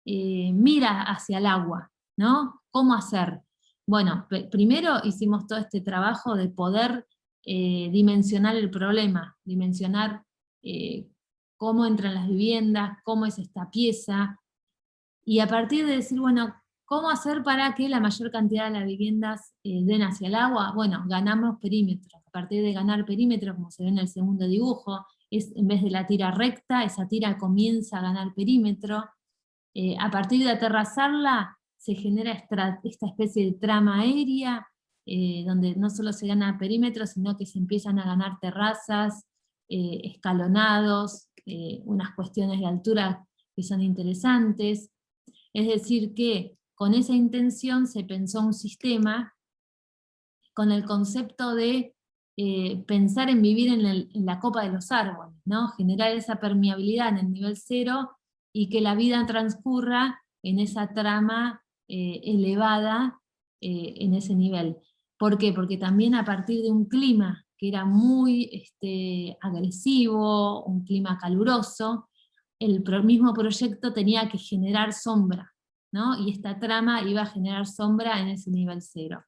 mira hacia el agua? ¿No? ¿Cómo hacer? Bueno, primero hicimos todo este trabajo de poder dimensionar el problema, dimensionar cómo entran las viviendas, cómo es esta pieza, y a partir de decir, bueno, ¿cómo hacer para que la mayor cantidad de las viviendas den hacia el agua? Bueno, ganamos perímetros. A partir de ganar perímetros, como se ve en el segundo dibujo, en vez de la tira recta, esa tira comienza a ganar perímetro. A partir de aterrazarla, se genera esta especie de trama aérea, donde no solo se gana perímetro, sino que se empiezan a ganar terrazas, escalonados, unas cuestiones de altura que son interesantes. Es decir que con esa intención se pensó un sistema con el concepto de pensar en vivir en la copa de los árboles, ¿no? Generar esa permeabilidad en el nivel 0 y que la vida transcurra en esa trama elevada en ese nivel. ¿Por qué? Porque también a partir de un clima que era muy agresivo, un clima caluroso, el mismo proyecto tenía que generar sombra, ¿no? Y esta trama iba a generar sombra en ese nivel 0.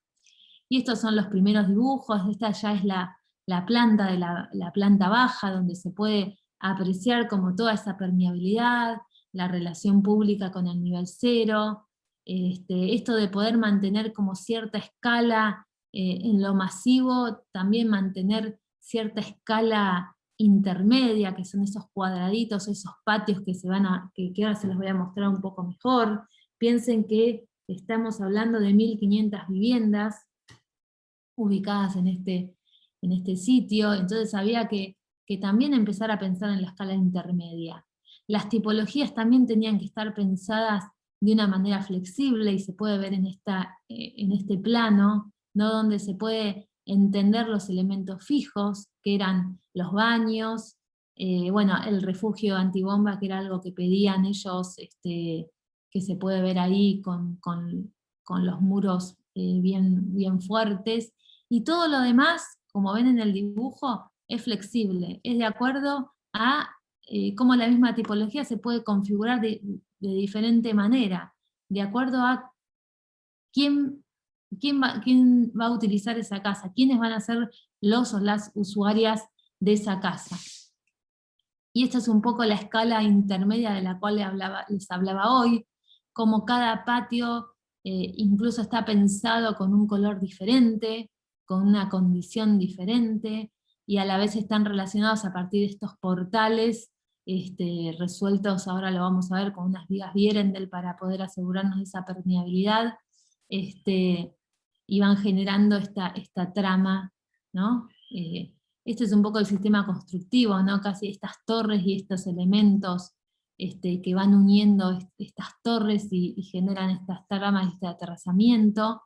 Y estos son los primeros dibujos, esta ya es la planta de la planta baja, donde se puede apreciar como toda esa permeabilidad, la relación pública con el nivel 0, esto de poder mantener como cierta escala en lo masivo, también mantener cierta escala intermedia, que son esos cuadraditos, esos patios que que ahora se los voy a mostrar un poco mejor. Piensen que estamos hablando de 1500 viviendas ubicadas en este sitio, entonces había que también empezar a pensar en la escala intermedia. Las tipologías también tenían que estar pensadas de una manera flexible, y se puede ver en este plano, ¿no? Donde se puede entender los elementos fijos, que eran los baños, bueno, el refugio antibomba, que era algo que pedían ellos, que se puede ver ahí con los muros bien fuertes, Y todo lo demás, como ven en el dibujo, es flexible, es de acuerdo a cómo la misma tipología se puede configurar de diferente manera, de acuerdo a quién va a utilizar esa casa, quiénes van a ser los o las usuarias de esa casa. Y esta es un poco la escala intermedia de la cual les hablaba hoy, como cada patio incluso está pensado con un color diferente, con una condición diferente, y a la vez están relacionados a partir de estos portales resueltos, ahora lo vamos a ver, con unas vigas Vierendel para poder asegurarnos de esa permeabilidad, y van generando esta trama, ¿no? Este es un poco el sistema constructivo, ¿no? Casi estas torres y estos elementos que van uniendo estas torres y generan estas tramas y este aterrazamiento.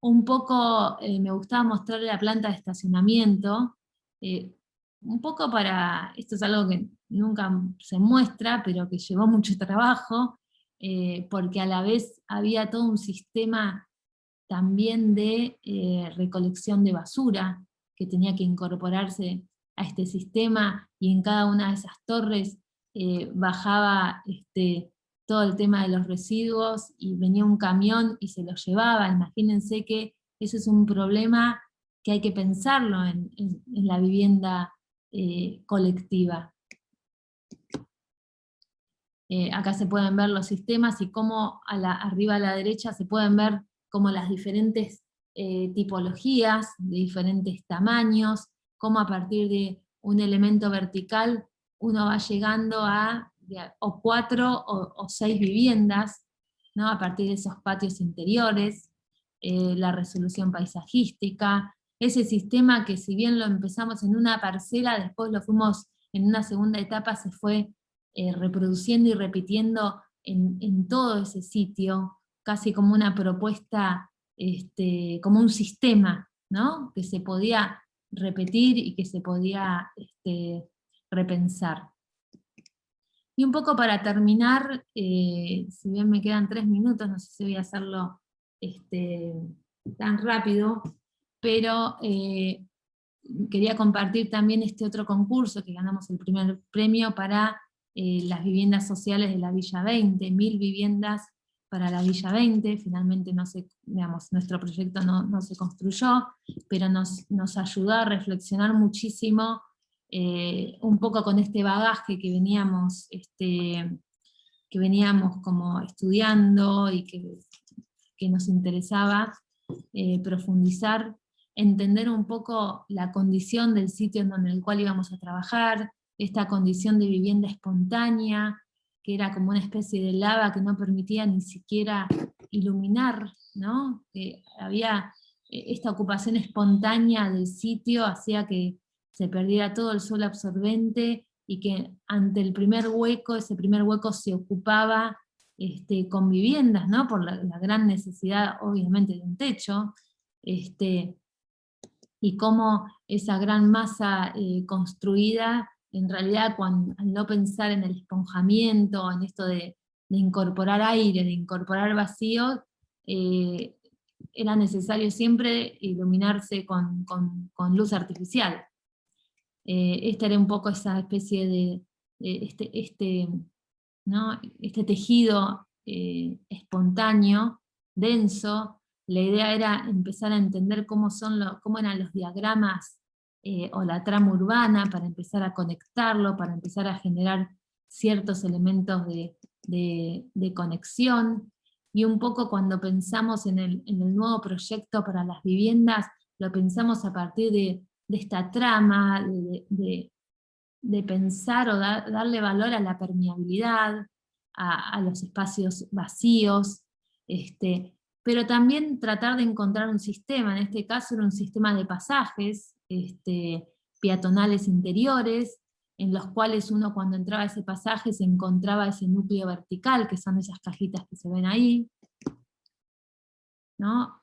Un poco me gustaba mostrarle la planta de estacionamiento, un poco esto es algo que nunca se muestra, pero que llevó mucho trabajo, porque a la vez había todo un sistema también de recolección de basura, que tenía que incorporarse a este sistema, y en cada una de esas torres bajaba todo el tema de los residuos, y venía un camión y se los llevaba. Imagínense que ese es un problema que hay que pensarlo en la vivienda colectiva. Acá se pueden ver los sistemas y cómo arriba a la derecha se pueden ver como las diferentes tipologías, de diferentes tamaños, cómo a partir de un elemento vertical uno va llegando a o 4 o 6 viviendas, ¿no? A partir de esos patios interiores, la resolución paisajística, ese sistema que si bien lo empezamos en una parcela, después lo fuimos en una segunda etapa, se fue reproduciendo y repitiendo en todo ese sitio, casi como una propuesta, como un sistema, ¿no? Que se podía repetir y que se podía repensar. Y un poco para terminar, si bien me quedan 3 minutos, no sé si voy a hacerlo tan rápido, pero quería compartir también este otro concurso que ganamos el primer premio para las viviendas sociales de la Villa 20, 1000 viviendas para la Villa 20, finalmente nuestro proyecto no se construyó, pero nos ayudó a reflexionar muchísimo, un poco con este bagaje que veníamos como estudiando y que nos interesaba profundizar, entender un poco la condición del sitio en el cual íbamos a trabajar, esta condición de vivienda espontánea, que era como una especie de lava que no permitía ni siquiera iluminar, ¿no? Que había esta ocupación espontánea del sitio, hacía que se perdiera todo el sol absorbente, y que ante el primer hueco, ese primer hueco se ocupaba con viviendas, ¿no? Por la gran necesidad, obviamente, de un techo, y cómo esa gran masa construida, en realidad, al no pensar en el esponjamiento, en esto de incorporar aire, de incorporar vacío, era necesario siempre iluminarse con luz artificial. Esta era un poco esa especie de ¿no? Este tejido espontáneo, denso. La idea era empezar a entender cómo eran los diagramas o la trama urbana, para empezar a conectarlo, para empezar a generar ciertos elementos de conexión. Y un poco cuando pensamos en el nuevo proyecto para las viviendas, lo pensamos a partir de esta trama, de pensar o darle valor a la permeabilidad, a los espacios vacíos, pero también tratar de encontrar un sistema. En este caso era un sistema de pasajes peatonales interiores, en los cuales uno, cuando entraba a ese pasaje, se encontraba ese núcleo vertical, que son esas cajitas que se ven ahí, ¿no?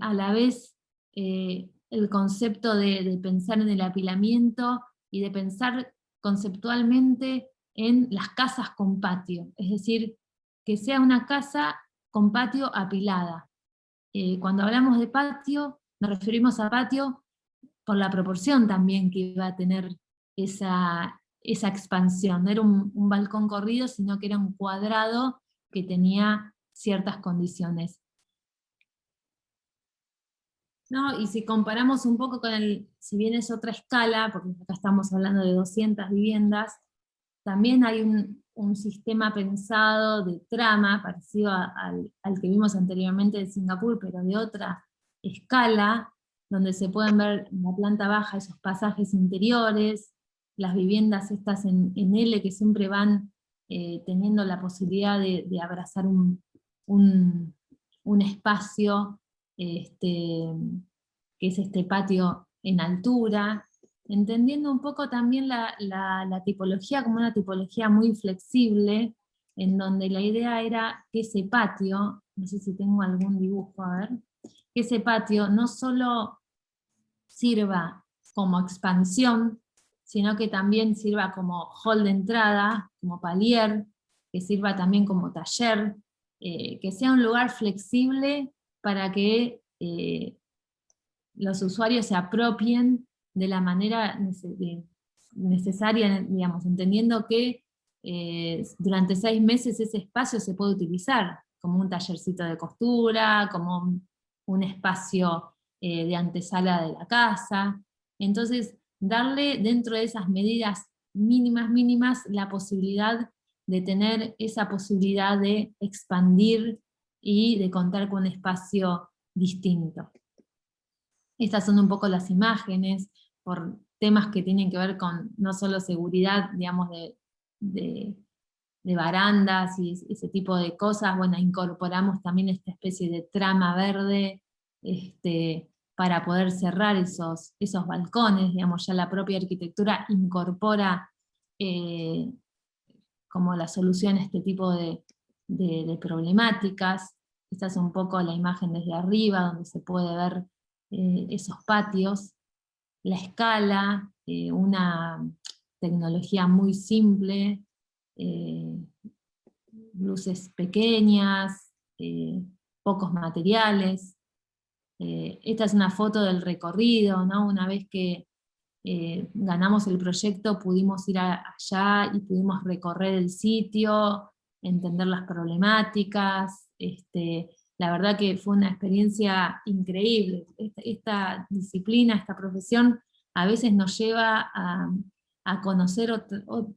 A la vez el concepto de pensar en el apilamiento y de pensar conceptualmente en las casas con patio, es decir, que sea una casa con patio apilada. Cuando hablamos de patio, Nos referimos a patio por la proporción también que iba a tener esa expansión. No era un balcón corrido, sino que era un cuadrado que tenía ciertas condiciones. ¿No? Y si comparamos un poco con si bien es otra escala, porque acá estamos hablando de 200 viviendas, también hay un sistema pensado de trama, parecido al que vimos anteriormente de Singapur, pero de otra escala, donde se pueden ver en la planta baja esos pasajes interiores, las viviendas estas en L que siempre van teniendo la posibilidad de abrazar un espacio, que es este patio en altura, entendiendo un poco también la tipología como una tipología muy flexible, en donde la idea era que ese patio, no sé si tengo algún dibujo, a ver, que ese patio no solo sirva como expansión, sino que también sirva como hall de entrada, como palier, que sirva también como taller, que sea un lugar flexible para que los usuarios se apropien de la manera necesaria, digamos, entendiendo que durante 6 meses ese espacio se puede utilizar como un tallercito de costura, como un espacio de antesala de la casa. Entonces, darle dentro de esas medidas mínimas, la posibilidad de tener esa posibilidad de expandir y de contar con un espacio distinto. Estas son un poco las imágenes, por temas que tienen que ver con no solo seguridad, digamos, de barandas y ese tipo de cosas. Bueno, incorporamos también esta especie de trama verde para poder cerrar esos balcones, digamos, ya la propia arquitectura incorpora como la solución a este tipo de problemáticas. Esta es un poco la imagen desde arriba, donde se puede ver esos patios, la escala, una tecnología muy simple, luces pequeñas, pocos materiales. Esta es una foto del recorrido, ¿no? Una vez que ganamos el proyecto pudimos ir allá y pudimos recorrer el sitio, entender las problemáticas. La verdad que fue una experiencia increíble. Esta disciplina, esta profesión, a veces nos lleva a conocer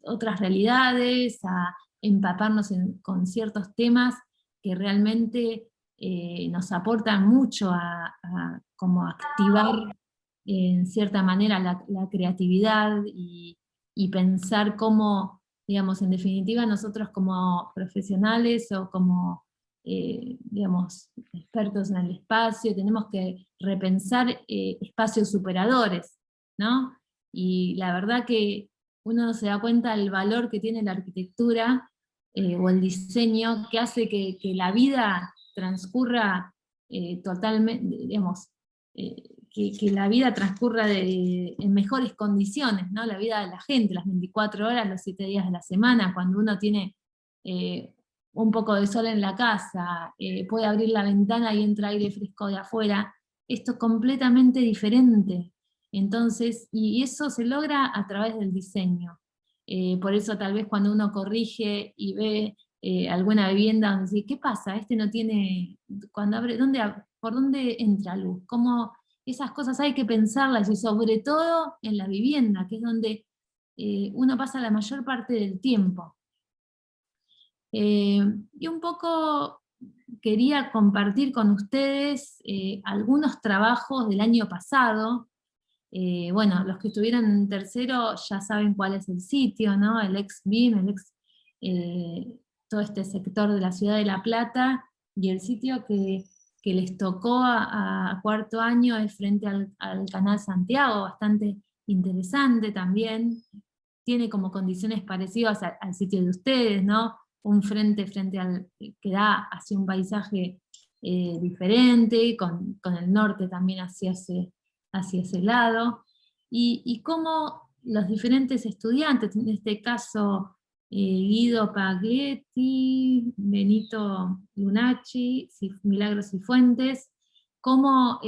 otras realidades, a empaparnos con ciertos temas que realmente nos aportan mucho como activar en cierta manera la creatividad y pensar cómo, digamos, en definitiva nosotros como profesionales o como, digamos, expertos en el espacio, tenemos que repensar espacios superadores, ¿no? Y la verdad que uno se da cuenta del valor que tiene la arquitectura o el diseño, que hace que la vida transcurra totalmente, digamos, que la vida transcurra en mejores condiciones, ¿no? La vida de la gente, las 24 horas, los 7 días de la semana, cuando uno tiene un poco de sol en la casa, puede abrir la ventana y entra aire fresco de afuera, esto es completamente diferente. Entonces, y eso se logra a través del diseño. Por eso tal vez cuando uno corrige y ve alguna vivienda donde dice, ¿qué pasa? Este no tiene, cuando abre, ¿por dónde entra luz? ¿Cómo? Esas cosas hay que pensarlas, y sobre todo en la vivienda, que es donde uno pasa la mayor parte del tiempo. Y un poco quería compartir con ustedes algunos trabajos del año pasado. Bueno, los que estuvieron en tercero ya saben cuál es el sitio, ¿no? El ex BIM, todo este sector de la ciudad de La Plata, y el sitio que les tocó a cuarto año es frente al Canal Santiago, bastante interesante también. Tiene como condiciones parecidas al sitio de ustedes, ¿no? Un frente que da hacia un paisaje diferente, con el norte también hacia ese lado, y cómo los diferentes estudiantes, en este caso Guido Paglietti, Benito Lunacci, Milagros Cifuentes, cómo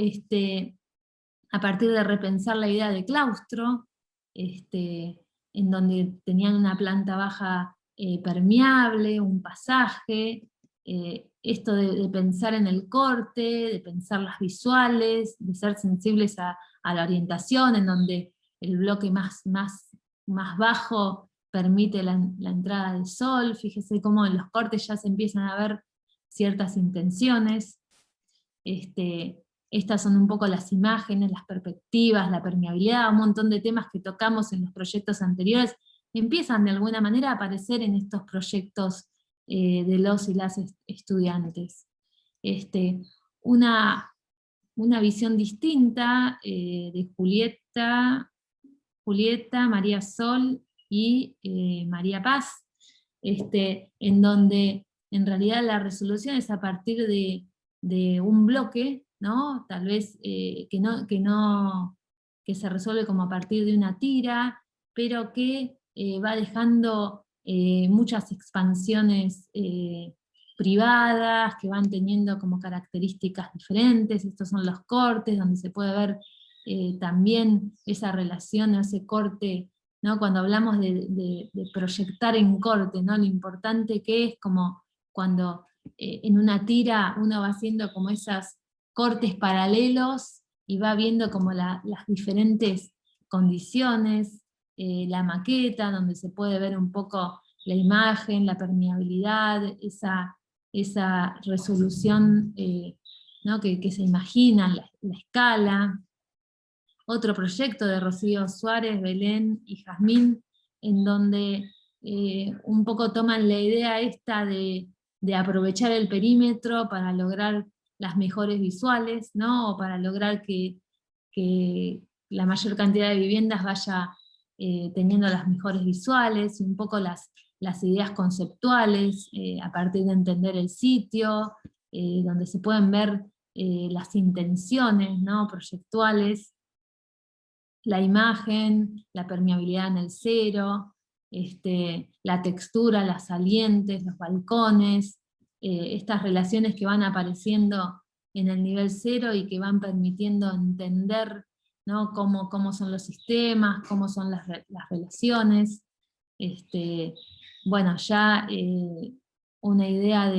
a partir de repensar la idea de claustro, en donde tenían una planta baja permeable, un pasaje, esto de pensar en el corte, de pensar las visuales, de ser sensibles a la orientación, en donde el bloque más bajo permite la entrada del sol. Fíjese cómo en los cortes ya se empiezan a ver ciertas intenciones. Estas son un poco las imágenes, las perspectivas, la permeabilidad, un montón de temas que tocamos en los proyectos anteriores, empiezan de alguna manera a aparecer en estos proyectos de los y las estudiantes. Una visión distinta de Julieta, María Sol y María Paz, en donde en realidad la resolución es a partir de un bloque, ¿no? Tal vez que se resuelve como a partir de una tira, pero que va dejando muchas expansiones privadas, que van teniendo como características diferentes. Estos son los cortes, donde se puede ver también esa relación, ese corte, ¿no? Cuando hablamos de proyectar en corte, ¿no? Lo importante que es como cuando en una tira uno va haciendo como esos cortes paralelos y va viendo como las diferentes condiciones, la maqueta, donde se puede ver un poco la imagen, la permeabilidad, esa resolución ¿no? que se imagina, la escala. Otro proyecto de Rocío Suárez, Belén y Jazmín, en donde un poco toman la idea esta de aprovechar el perímetro para lograr las mejores visuales, ¿no? O para lograr que la mayor cantidad de viviendas vaya teniendo las mejores visuales, y un poco las ideas conceptuales, a partir de entender el sitio, donde se pueden ver las intenciones, ¿no? Proyectuales, la imagen, la permeabilidad en el cero, la textura, las salientes, los balcones, estas relaciones que van apareciendo en el nivel cero y que van permitiendo entender, ¿no? cómo son los sistemas, cómo son las relaciones. Bueno, ya una idea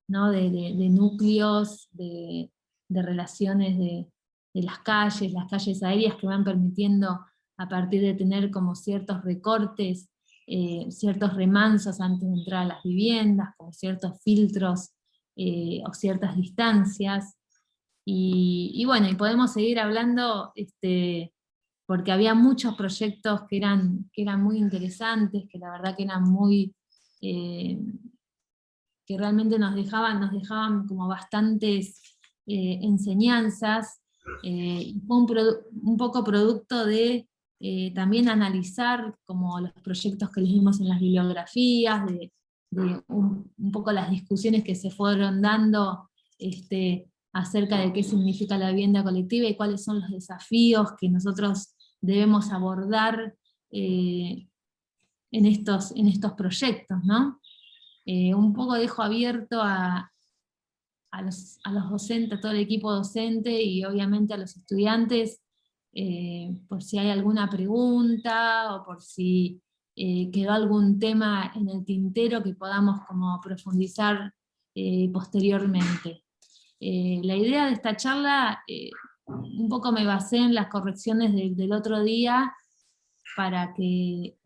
¿no? de núcleos, de relaciones de las calles aéreas, que van permitiendo, a partir de tener como ciertos recortes, ciertos remansos antes de entrar a las viviendas, como ciertos filtros o ciertas distancias. Y bueno, y podemos seguir hablando, porque había muchos proyectos que eran muy interesantes, que la verdad que eran muy... que realmente nos dejaban como bastantes enseñanzas, y fue un poco producto de también analizar como los proyectos que leímos en las bibliografías, de un poco las discusiones que se fueron dando acerca de qué significa la vivienda colectiva y cuáles son los desafíos que nosotros debemos abordar en estos proyectos, ¿no? Un poco dejo abierto a los docentes, a todo el equipo docente y obviamente a los estudiantes, por si hay alguna pregunta o por si quedó algún tema en el tintero que podamos como profundizar posteriormente. La idea de esta charla, un poco me basé en las correcciones del otro día, para que